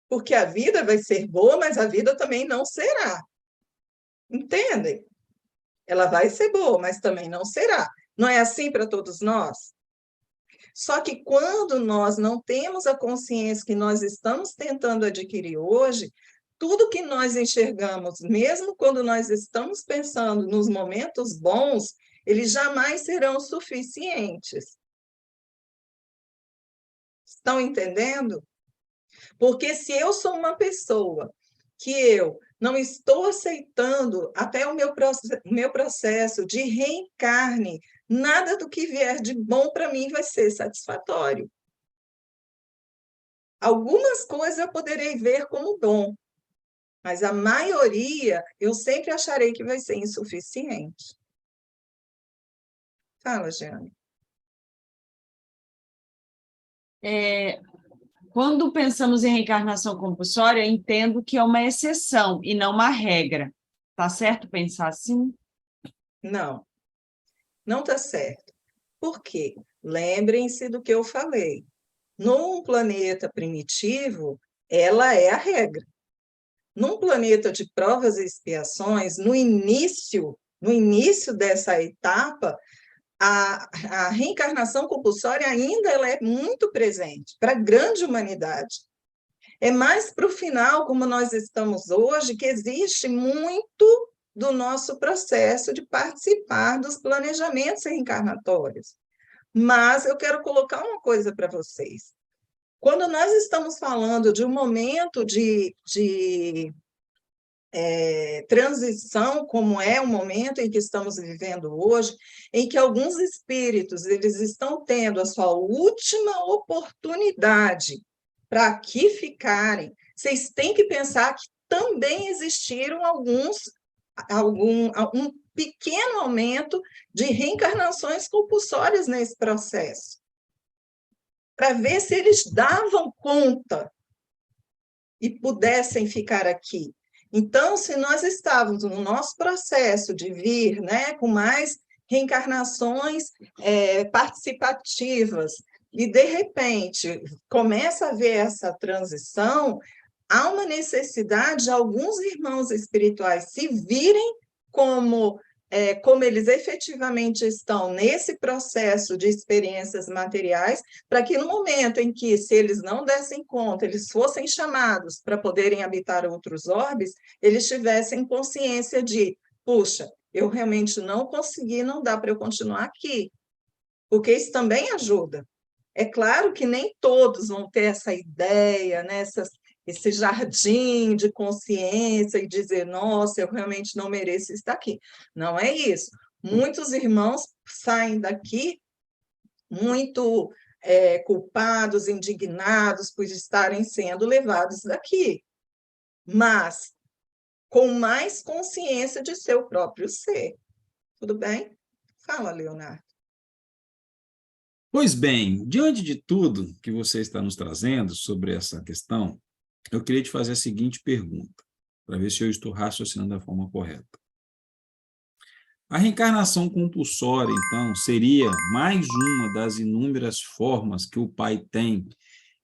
Porque a vida vai ser boa, mas a vida também não será. Entendem? Ela vai ser boa, mas também não será. Não é assim para todos nós? Só que quando nós não temos a consciência que nós estamos tentando adquirir hoje, tudo que nós enxergamos, mesmo quando nós estamos pensando nos momentos bons, eles jamais serão suficientes. Estão entendendo? Porque se eu sou uma pessoa que eu não estou aceitando até o meu processo de reencarne, nada do que vier de bom para mim vai ser satisfatório. Algumas coisas eu poderei ver como dom, mas a maioria eu sempre acharei que vai ser insuficiente. Fala, Jeane. Quando pensamos em reencarnação compulsória, eu entendo que é uma exceção e não uma regra. Tá certo pensar assim? Não, não está certo. Por quê? Lembrem-se do que eu falei. Num planeta primitivo, ela é a regra. Num planeta de provas e expiações, no início dessa etapa, a reencarnação compulsória ainda ela é muito presente para a grande humanidade. É mais para o final, como nós estamos hoje, que existe muito do nosso processo de participar dos planejamentos reencarnatórios. Mas eu quero colocar uma coisa para vocês. Quando nós estamos falando de um momento de transição, como é o momento em que estamos vivendo hoje, em que alguns espíritos eles estão tendo a sua última oportunidade para aqui ficarem, vocês têm que pensar que também existiram um pequeno aumento de reencarnações compulsórias nesse processo, para ver se eles davam conta e pudessem ficar aqui. Então, se nós estávamos no nosso processo de vir, né, com mais reencarnações participativas, e de repente começa a haver essa transição, há uma necessidade de alguns irmãos espirituais se virem como eles efetivamente estão nesse processo de experiências materiais, para que no momento em que, se eles não dessem conta, eles fossem chamados para poderem habitar outros orbes, eles tivessem consciência de, puxa, eu realmente não consegui, não dá para eu continuar aqui, porque isso também ajuda. É claro que nem todos vão ter essa ideia, né, esse jardim de consciência e dizer, nossa, eu realmente não mereço estar aqui. Não é isso. Muitos irmãos saem daqui muito culpados, indignados por estarem sendo levados daqui, mas com mais consciência de seu próprio ser. Tudo bem? Fala, Leonardo. Pois bem, diante de tudo que você está nos trazendo sobre essa questão, eu queria te fazer a seguinte pergunta, para ver se eu estou raciocinando da forma correta. A reencarnação compulsória, então, seria mais uma das inúmeras formas que o Pai tem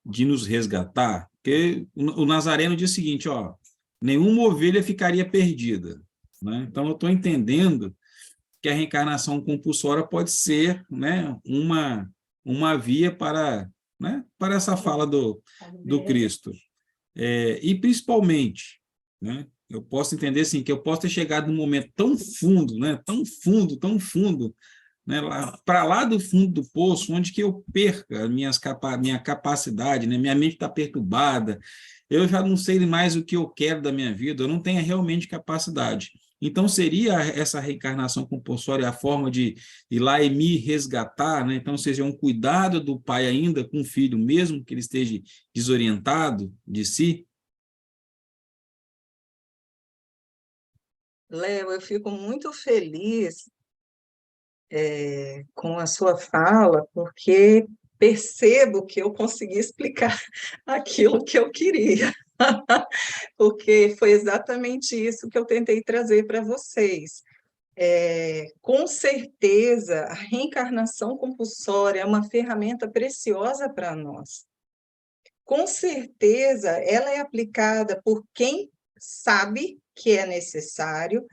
de nos resgatar? Porque o Nazareno diz o seguinte, ó, nenhuma ovelha ficaria perdida, né? Então, eu estou entendendo que a reencarnação compulsória pode ser, né, uma via para, né, para essa fala do Cristo. E, principalmente, né, eu posso entender assim, que eu posso ter chegado num momento tão fundo, né, tão fundo, né, para lá do fundo do poço, onde que eu perca minha capacidade, né, minha mente está perturbada, eu já não sei mais o que eu quero da minha vida, eu não tenho realmente capacidade. Então, seria essa reencarnação compulsória a forma de ir lá e me resgatar, né? Então, seja um cuidado do pai ainda com o filho, mesmo que ele esteja desorientado de si? Léo, eu fico muito feliz com a sua fala, porque percebo que eu consegui explicar aquilo que eu queria, porque foi exatamente isso que eu tentei trazer para vocês. Com certeza, a reencarnação compulsória é uma ferramenta preciosa para nós. Com certeza, ela é aplicada por quem sabe que é necessário,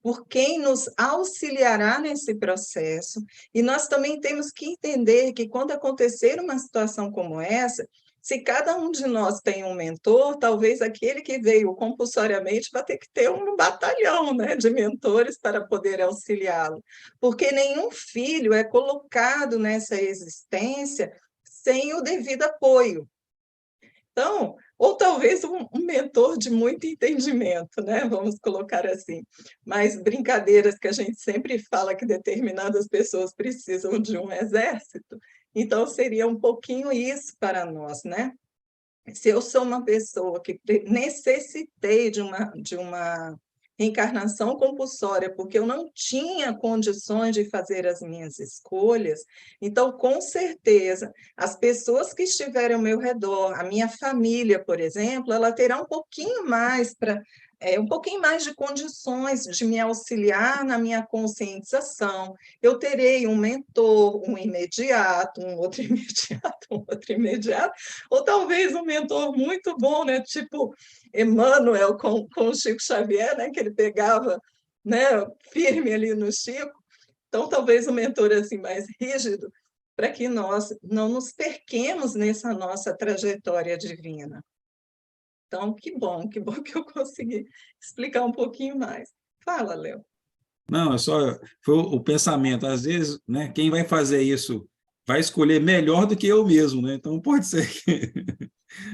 por quem nos auxiliará nesse processo, e nós também temos que entender que quando acontecer uma situação como essa, se cada um de nós tem um mentor, talvez aquele que veio compulsoriamente vai ter que ter um batalhão, né, de mentores para poder auxiliá-lo, porque nenhum filho é colocado nessa existência sem o devido apoio. Então, ou talvez um mentor de muito entendimento, né? Vamos colocar assim. Mas brincadeiras que a gente sempre fala que determinadas pessoas precisam de um exército, então seria um pouquinho isso para nós, né? Se eu sou uma pessoa que necessitei de uma reencarnação compulsória, porque eu não tinha condições de fazer as minhas escolhas, então, com certeza, as pessoas que estiverem ao meu redor, a minha família, por exemplo, ela terá um pouquinho mais um pouquinho mais de condições de me auxiliar na minha conscientização. Eu terei um mentor, um imediato, um outro imediato, um outro imediato, ou talvez um mentor muito bom, né? Tipo Emmanuel com o Chico Xavier, né? Que ele pegava, né, firme ali no Chico. Então, talvez um mentor assim mais rígido, para que nós não nos perquemos nessa nossa trajetória divina. Então, que bom que eu consegui explicar um pouquinho mais. Fala, Léo. Não, foi o pensamento. Às vezes, né, quem vai fazer isso vai escolher melhor do que eu mesmo, né? Então, pode ser que...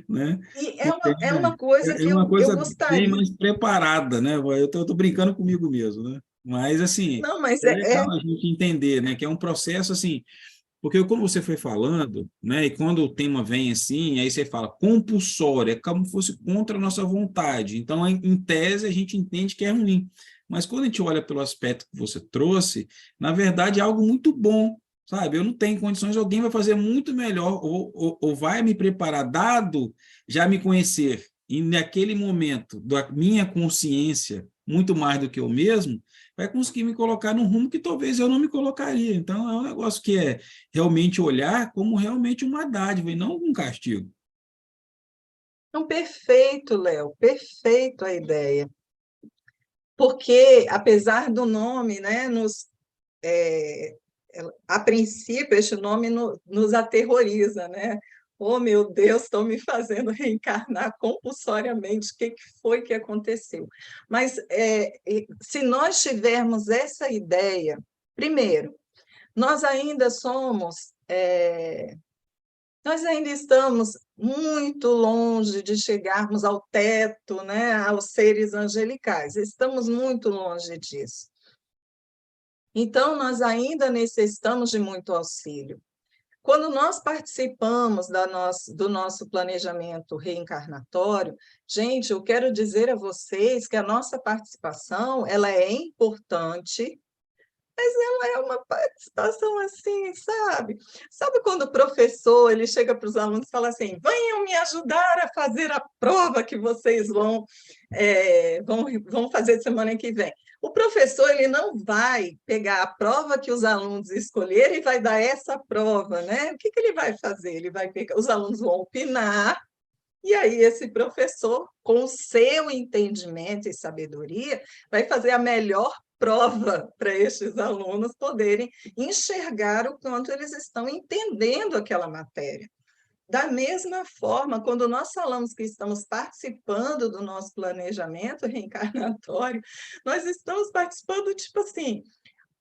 Né? E é uma coisa É que uma eu coisa bem gostaria. mais preparada, né? Eu estou brincando comigo mesmo, né? Mas, assim, Não, mas é legal a gente entender, né? Que é um processo, assim, porque quando você foi falando, né? E quando o tema vem assim, aí você fala compulsório, é como se fosse contra a nossa vontade. Então, em tese, a gente entende que é ruim. Mas quando a gente olha pelo aspecto que você trouxe, na verdade é algo muito bom, sabe? Eu não tenho condições, alguém vai fazer muito melhor, ou vai me preparar, dado já me conhecer, e naquele momento, da minha consciência, muito mais do que eu mesmo, vai conseguir me colocar num rumo que talvez eu não me colocaria. Então, é um negócio que é realmente olhar como realmente uma dádiva e não um castigo. Então, perfeito, Léo, perfeito a ideia. Porque, apesar do nome, né, a princípio, este nome nos aterroriza, né? Oh, meu Deus, estão me fazendo reencarnar compulsoriamente, o que foi que aconteceu? Mas, se nós tivermos essa ideia, primeiro, nós ainda estamos muito longe de chegarmos ao teto, né, aos seres angelicais, estamos muito longe disso. Então, nós ainda necessitamos de muito auxílio. Quando nós participamos do nosso planejamento reencarnatório, gente, eu quero dizer a vocês que a nossa participação ela é importante, mas ela é uma participação assim, sabe? Sabe quando o professor ele chega para os alunos e fala assim: venham me ajudar a fazer a prova que vocês vão fazer semana que vem. O professor ele não vai pegar a prova que os alunos escolherem e vai dar essa prova, né? O que ele vai fazer? Ele vai pegar, os alunos vão opinar, e aí esse professor, com o seu entendimento e sabedoria, vai fazer a melhor prova para estes alunos poderem enxergar o quanto eles estão entendendo aquela matéria. Da mesma forma, quando nós falamos que estamos participando do nosso planejamento reencarnatório, nós estamos participando, tipo assim,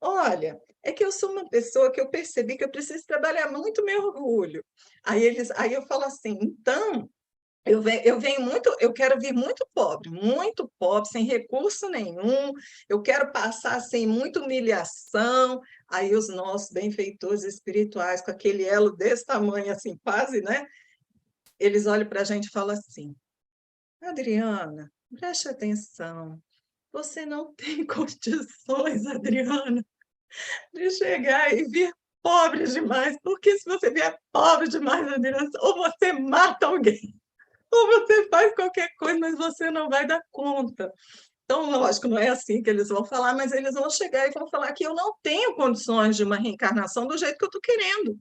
olha, é que eu sou uma pessoa que eu percebi que eu preciso trabalhar muito meu orgulho. Aí eu falo assim, então, eu venho muito, eu quero vir muito pobre, sem recurso nenhum, eu quero passar sem muita humilhação. Aí os nossos benfeitores espirituais, com aquele elo desse tamanho, assim, quase, né? Eles olham para a gente e falam assim: Adriana, preste atenção, você não tem condições, Adriana, de chegar e vir pobre demais, porque se você vier pobre demais na direção, ou você mata alguém, ou você faz qualquer coisa, mas você não vai dar conta. Então, lógico, não é assim que eles vão falar, mas eles vão chegar e vão falar que eu não tenho condições de uma reencarnação do jeito que eu estou querendo.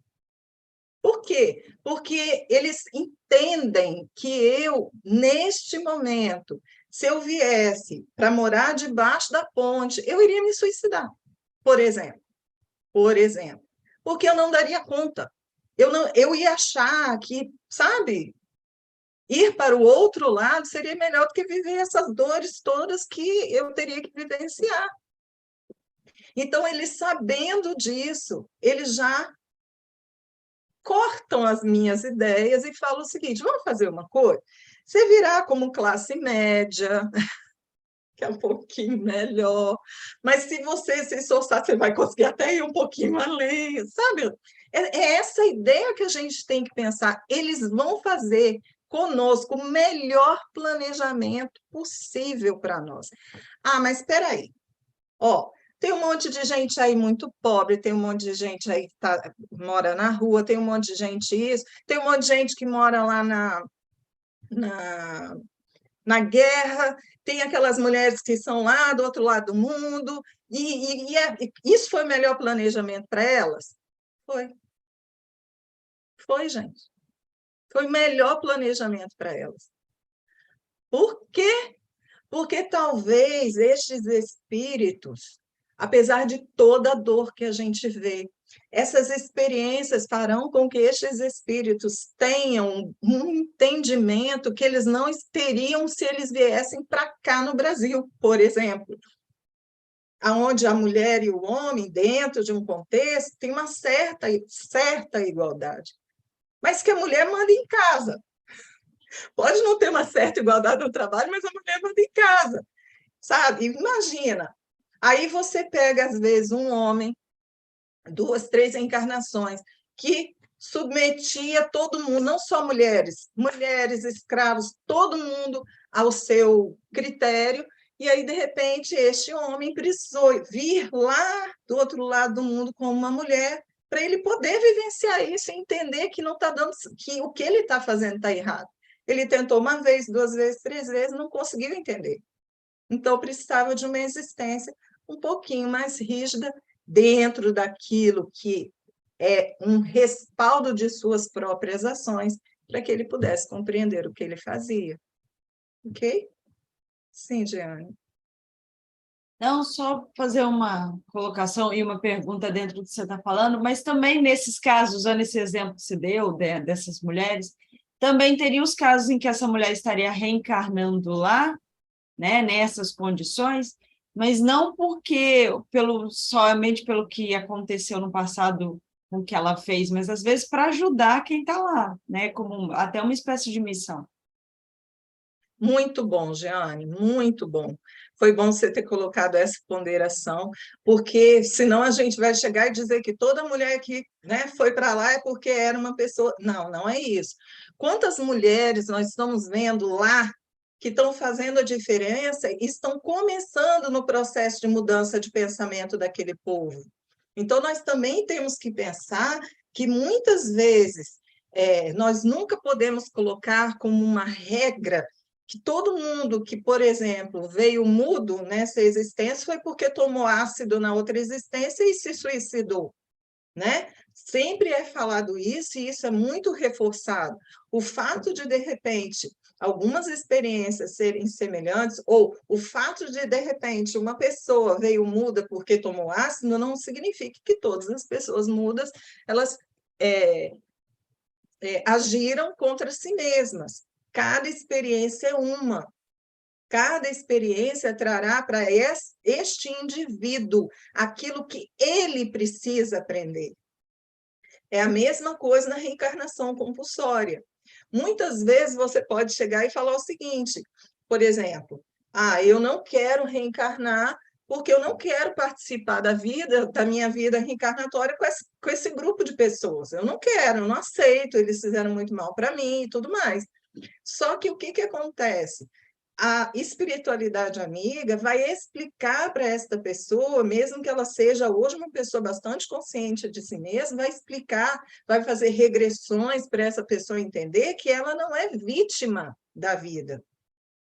Por quê? Porque eles entendem que eu, neste momento, se eu viesse para morar debaixo da ponte, eu iria me suicidar, por exemplo. Por exemplo. Porque eu não daria conta. Eu ia achar que, sabe, ir para o outro lado seria melhor do que viver essas dores todas que eu teria que vivenciar. Então, eles sabendo disso, eles já cortam as minhas ideias e falam o seguinte: vamos fazer uma coisa? Você virá como classe média, que é um pouquinho melhor, mas se você se esforçar, você vai conseguir até ir um pouquinho além, sabe? É essa ideia que a gente tem que pensar. Eles vão fazer conosco o melhor planejamento possível para nós. Ah, mas espera aí. Ó, tem um monte de gente aí muito pobre, tem um monte de gente aí que mora na rua, tem um monte de gente isso, tem um monte de gente que mora lá na guerra, tem aquelas mulheres que são lá do outro lado do mundo, isso foi o melhor planejamento para elas? Foi. Foi, gente. Foi o melhor planejamento para elas. Por quê? Porque talvez estes espíritos, apesar de toda a dor que a gente vê, essas experiências farão com que estes espíritos tenham um entendimento que eles não teriam se eles viessem para cá no Brasil, por exemplo, aonde a mulher e o homem, dentro de um contexto, tem uma certa igualdade, mas que a mulher manda em casa. Pode não ter uma certa igualdade no trabalho, mas a mulher manda em casa, sabe? Imagina. Aí você pega, às vezes, um homem, 2, 3 encarnações, que submetia todo mundo, não só mulheres, escravos, todo mundo ao seu critério, e aí, de repente, este homem precisou vir lá do outro lado do mundo como uma mulher, para ele poder vivenciar isso e entender que não está dando, que o que ele está fazendo está errado. Ele tentou uma vez, 2 vezes, 3 vezes, não conseguiu entender. Então, precisava de uma existência um pouquinho mais rígida dentro daquilo que é um respaldo de suas próprias ações, para que ele pudesse compreender o que ele fazia. Ok? Sim, Jeane. Não, só fazer uma colocação e uma pergunta dentro do que você está falando, mas também nesses casos, usando esse exemplo que você deu dessas mulheres, também teria os casos em que essa mulher estaria reencarnando lá, né, nessas condições, mas não porque somente pelo que aconteceu no passado com o que ela fez, mas às vezes para ajudar quem está lá, né, como até uma espécie de missão. Muito bom, Jeane, muito bom. Foi bom você ter colocado essa ponderação, porque senão a gente vai chegar e dizer que toda mulher que, né, foi para lá é porque era uma pessoa. Não, não é isso. Quantas mulheres nós estamos vendo lá que estão fazendo a diferença e estão começando no processo de mudança de pensamento daquele povo? Então, nós também temos que pensar que muitas vezes nós nunca podemos colocar como uma regra que todo mundo que, por exemplo, veio mudo nessa existência foi porque tomou ácido na outra existência e se suicidou, né? Sempre é falado isso e isso é muito reforçado. O fato de repente, algumas experiências serem semelhantes, ou o fato de repente, uma pessoa veio muda porque tomou ácido, não significa que todas as pessoas mudas, elas agiram contra si mesmas. Cada experiência é uma. Cada experiência trará para este indivíduo aquilo que ele precisa aprender. É a mesma coisa na reencarnação compulsória. Muitas vezes você pode chegar e falar o seguinte, por exemplo, eu não quero reencarnar porque eu não quero participar da minha vida reencarnatória com esse grupo de pessoas. Eu não quero, eu não aceito, eles fizeram muito mal para mim e tudo mais. Só que o que acontece? a espiritualidade amiga vai explicar para esta pessoa, mesmo que ela seja hoje uma pessoa bastante consciente de si mesma, vai explicar, vai fazer regressões para essa pessoa entender que ela não é vítima da vida.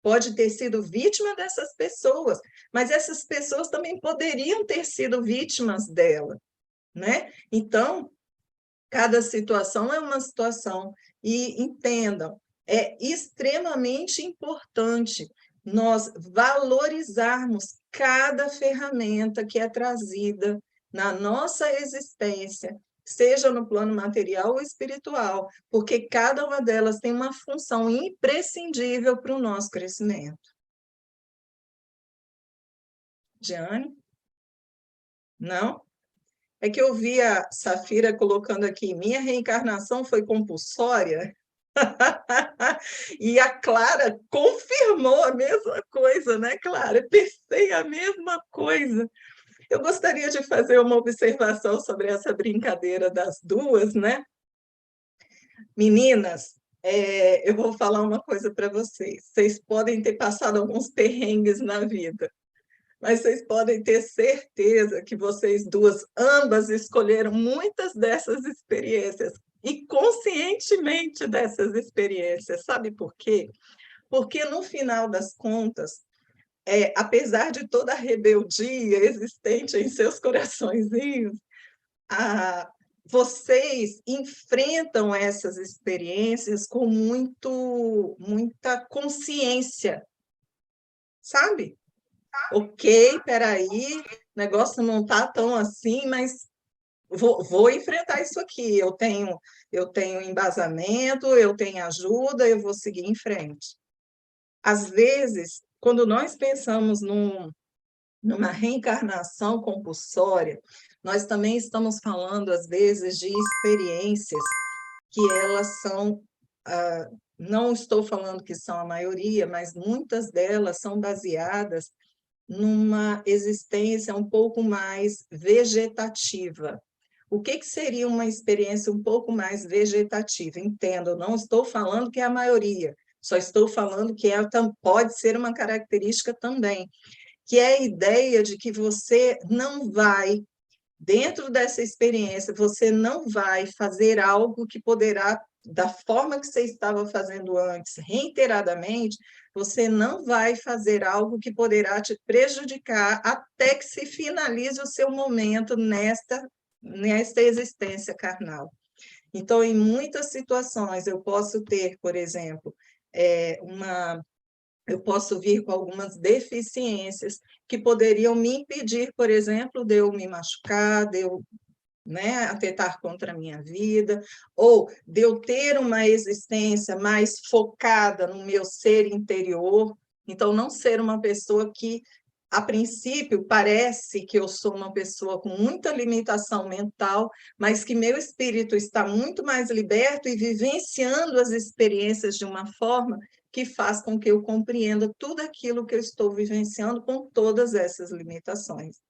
Pode ter sido vítima dessas pessoas, mas essas pessoas também poderiam ter sido vítimas dela, né? Então, cada situação é uma situação, e entendam, é extremamente importante nós valorizarmos cada ferramenta que é trazida na nossa existência, seja no plano material ou espiritual, porque cada uma delas tem uma função imprescindível para o nosso crescimento. Diane? Não? É que eu vi a Safira colocando aqui, minha reencarnação foi compulsória, e a Clara confirmou a mesma coisa, né, Clara? Pensei a mesma coisa. Eu gostaria de fazer uma observação sobre essa brincadeira das duas, né? Meninas, eu vou falar uma coisa para vocês. Vocês podem ter passado alguns perrengues na vida, mas vocês podem ter certeza que vocês duas, ambas, escolheram muitas dessas experiências e conscientemente dessas experiências. Sabe por quê? Porque, no final das contas, apesar de toda a rebeldia existente em seus coraçõezinhos, vocês enfrentam essas experiências com muita consciência, sabe? Ok, peraí, o negócio não está tão assim, mas vou enfrentar isso aqui. Eu tenho embasamento, eu tenho ajuda, eu vou seguir em frente. Às vezes, quando nós pensamos numa reencarnação compulsória, nós também estamos falando, às vezes, de experiências que elas são, não estou falando que são a maioria, mas muitas delas são baseadas numa existência um pouco mais vegetativa. O que seria uma experiência um pouco mais vegetativa? Entendo, eu não estou falando que é a maioria, só estou falando que pode ser uma característica também, que é a ideia de que você não vai, dentro dessa experiência, você não vai fazer algo que poderá, da forma que você estava fazendo antes, reiteradamente, você não vai fazer algo que poderá te prejudicar até que se finalize o seu momento nesta existência carnal. Então, em muitas situações, eu posso ter, por exemplo, eu posso vir com algumas deficiências que poderiam me impedir, por exemplo, de eu me machucar, de eu atentar contra a minha vida, ou de eu ter uma existência mais focada no meu ser interior, então não ser uma pessoa que, a princípio, parece que eu sou uma pessoa com muita limitação mental, mas que meu espírito está muito mais liberto e vivenciando as experiências de uma forma que faz com que eu compreenda tudo aquilo que eu estou vivenciando com todas essas limitações.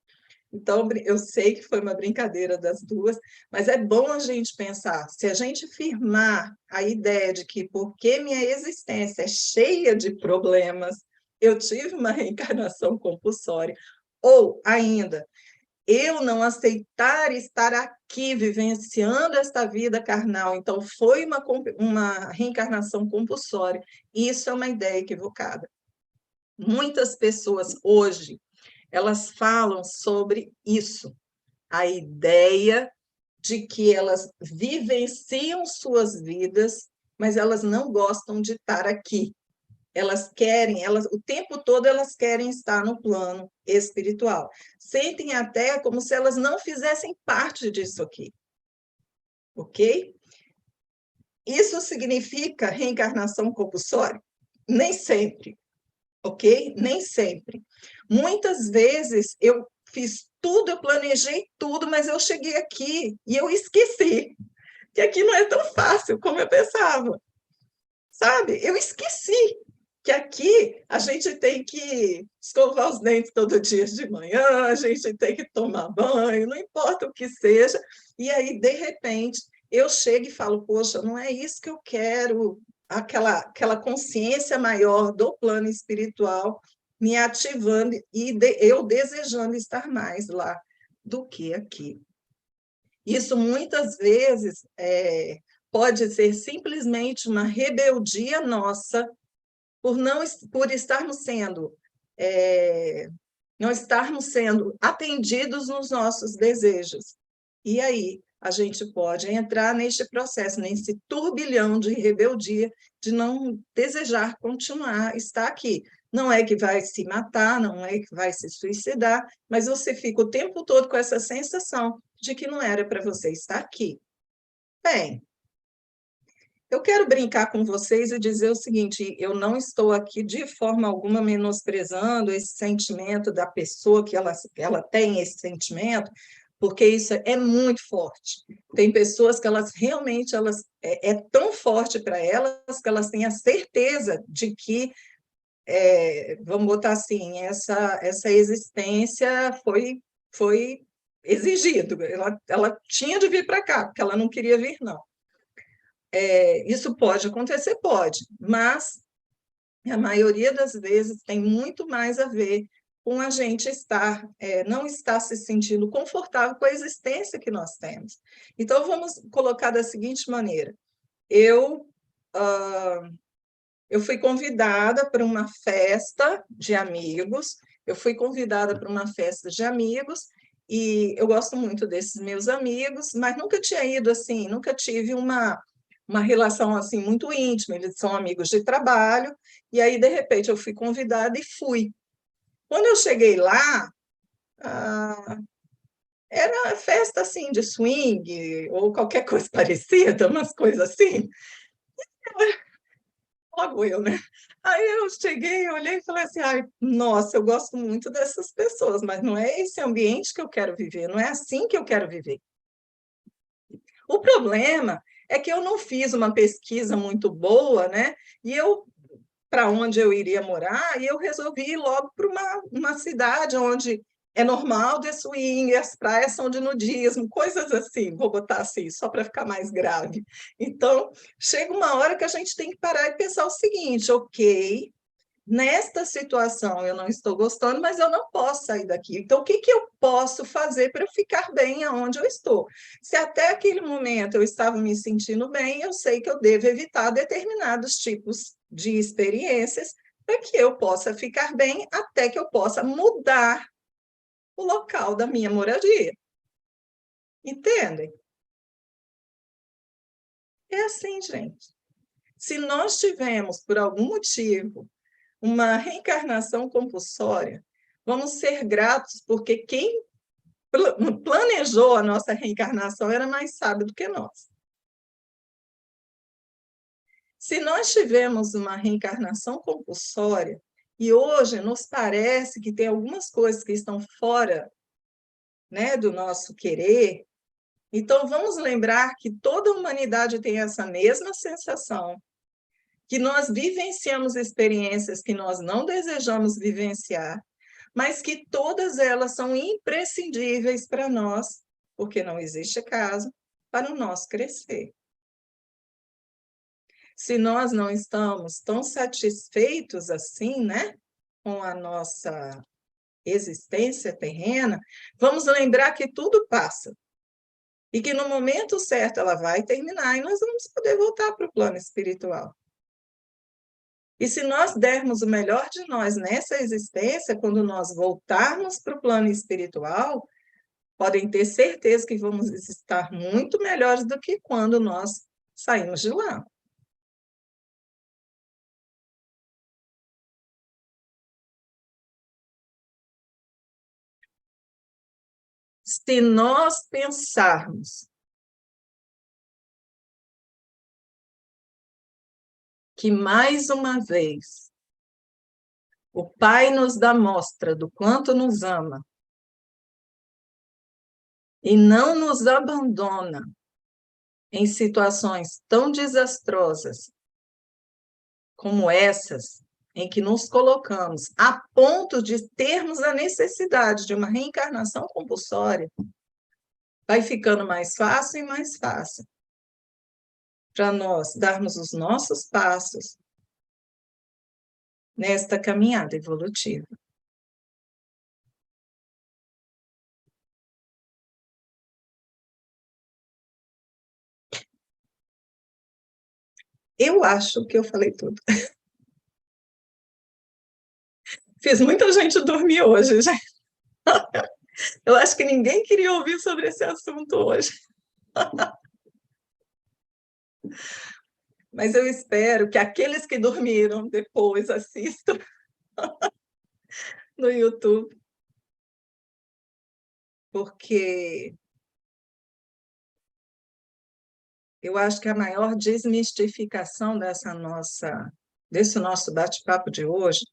Então, eu sei que foi uma brincadeira das duas, mas é bom a gente pensar, se a gente firmar a ideia de que porque minha existência é cheia de problemas, eu tive uma reencarnação compulsória, ou ainda, eu não aceitar estar aqui vivenciando esta vida carnal, então foi uma reencarnação compulsória, isso é uma ideia equivocada. Muitas pessoas hoje, elas falam sobre isso, a ideia de que elas vivenciam suas vidas, mas elas não gostam de estar aqui. O tempo todo elas querem estar no plano espiritual. Sentem até como se elas não fizessem parte disso aqui. Ok? Isso significa reencarnação compulsória? Nem sempre. Ok? Nem sempre. Muitas vezes eu fiz tudo, eu planejei tudo, mas eu cheguei aqui e eu esqueci que aqui não é tão fácil como eu pensava. Sabe? Eu esqueci que aqui a gente tem que escovar os dentes todo dia de manhã, a gente tem que tomar banho, não importa o que seja, e aí, de repente, eu chego e falo, poxa, não é isso que eu quero, aquela consciência maior do plano espiritual me ativando e eu desejando estar mais lá do que aqui. Isso muitas vezes pode ser simplesmente uma rebeldia nossa por estarmos sendo não estarmos sendo atendidos nos nossos desejos. E aí a gente pode entrar neste processo, nesse turbilhão de rebeldia, de não desejar continuar, estar aqui. Não é que vai se matar, não é que vai se suicidar, mas você fica o tempo todo com essa sensação de que não era para você estar aqui. Bem, eu quero brincar com vocês e dizer o seguinte: eu não estou aqui de forma alguma menosprezando esse sentimento da pessoa que ela tem esse sentimento, porque isso é muito forte. Tem pessoas que elas realmente é tão forte para elas que elas têm a certeza de que, vamos botar assim, essa existência foi exigido. Ela tinha de vir para cá, porque ela não queria vir, não. Isso pode acontecer? Pode, mas a maioria das vezes tem muito mais a ver com a gente não estar se sentindo confortável com a existência que nós temos. Então, vamos colocar da seguinte maneira: eu fui convidada para uma festa de amigos, e eu gosto muito desses meus amigos, mas nunca tinha ido assim, nunca tive uma relação assim muito íntima, eles são amigos de trabalho, e aí, de repente, eu fui convidada e fui. Quando eu cheguei lá, era festa assim de swing, ou qualquer coisa parecida, umas coisas assim. Logo eu, né? Aí eu cheguei, olhei e falei assim: ai, nossa, eu gosto muito dessas pessoas, mas não é esse ambiente que eu quero viver, não é assim que eu quero viver. O problema é que eu não fiz uma pesquisa muito boa, né? E para onde eu iria morar, e eu resolvi ir logo para uma cidade onde é normal de swing, as praias são de nudismo, coisas assim, vou botar assim, só para ficar mais grave. Então, chega uma hora que a gente tem que parar e pensar o seguinte: ok, nesta situação eu não estou gostando, mas eu não posso sair daqui. Então, o que eu posso fazer para eu ficar bem aonde eu estou? Se até aquele momento eu estava me sentindo bem, eu sei que eu devo evitar determinados tipos de experiências para que eu possa ficar bem, até que eu possa mudar o local da minha moradia. Entendem? É assim, gente. Se nós tivermos, por algum motivo, uma reencarnação compulsória, vamos ser gratos, porque quem planejou a nossa reencarnação era mais sábio do que nós. Se nós tivermos uma reencarnação compulsória, e hoje nos parece que tem algumas coisas que estão fora, né, do nosso querer, então vamos lembrar que toda a humanidade tem essa mesma sensação, que nós vivenciamos experiências que nós não desejamos vivenciar, mas que todas elas são imprescindíveis para nós, porque não existe caso para o nosso crescer. Se nós não estamos tão satisfeitos assim, né, com a nossa existência terrena, vamos lembrar que tudo passa e que no momento certo ela vai terminar e nós vamos poder voltar para o plano espiritual. E se nós dermos o melhor de nós nessa existência, quando nós voltarmos para o plano espiritual, podem ter certeza que vamos estar muito melhores do que quando nós saímos de lá. Se nós pensarmos que, mais uma vez, o Pai nos dá mostra do quanto nos ama e não nos abandona em situações tão desastrosas como essas, em que nos colocamos a ponto de termos a necessidade de uma reencarnação compulsória, vai ficando mais fácil e mais fácil. para nós darmos os nossos passos nesta caminhada evolutiva. Eu acho que eu falei tudo. Fiz muita gente dormir hoje, gente. Eu acho que ninguém queria ouvir sobre esse assunto hoje. Mas eu espero que aqueles que dormiram depois assistam no YouTube, porque eu acho que a maior desmistificação desse nosso bate-papo de hoje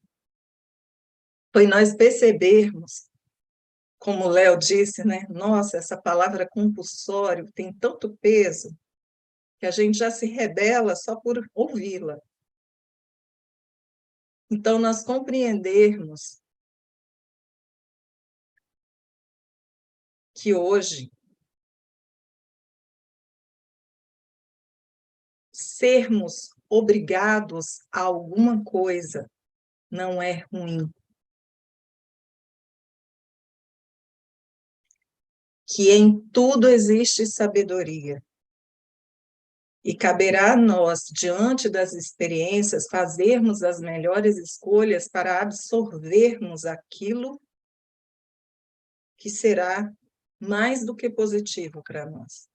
foi nós percebermos, como o Léo disse, né? Nossa, essa palavra compulsório tem tanto peso que a gente já se rebela só por ouvi-la. Então, nós compreendermos que hoje sermos obrigados a alguma coisa não é ruim. Que em tudo existe sabedoria. E caberá a nós, diante das experiências, fazermos as melhores escolhas para absorvermos aquilo que será mais do que positivo para nós.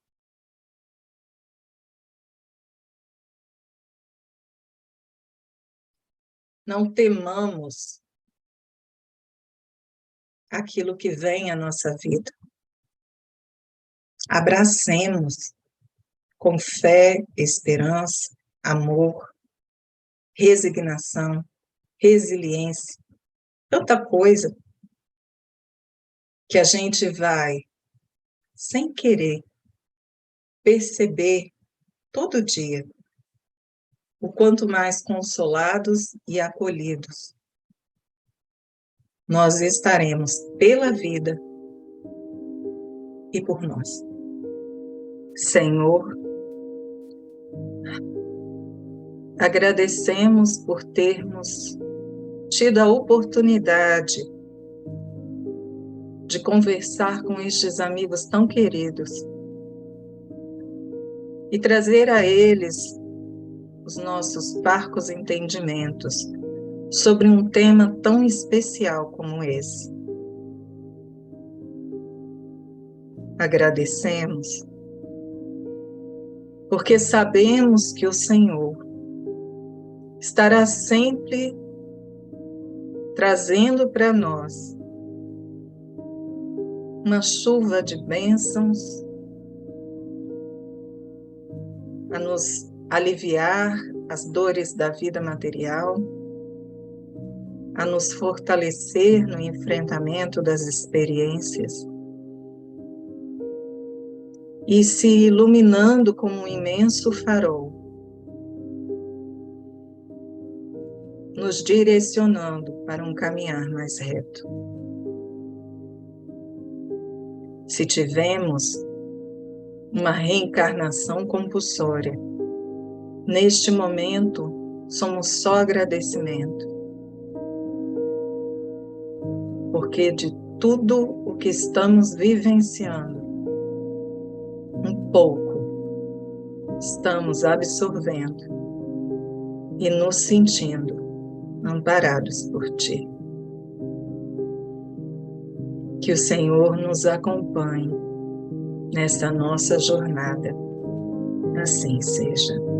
Não temamos aquilo que vem à nossa vida. Abracemos com fé, esperança, amor, resignação, resiliência, tanta coisa que a gente vai, sem querer, perceber todo dia o quanto mais consolados e acolhidos nós estaremos pela vida e por nós. Senhor, agradecemos por termos tido a oportunidade de conversar com estes amigos tão queridos e trazer a eles os nossos parcos entendimentos sobre um tema tão especial como esse. Agradecemos porque sabemos que o Senhor estará sempre trazendo para nós uma chuva de bênçãos a nos aliviar as dores da vida material, a nos fortalecer no enfrentamento das experiências e se iluminando como um imenso farol, nos direcionando para um caminhar mais reto. Se tivemos uma reencarnação compulsória, neste momento somos só agradecimento, porque de tudo o que estamos vivenciando, um pouco estamos absorvendo e nos sentindo amparados por Ti. Que o Senhor nos acompanhe nesta nossa jornada. Assim seja.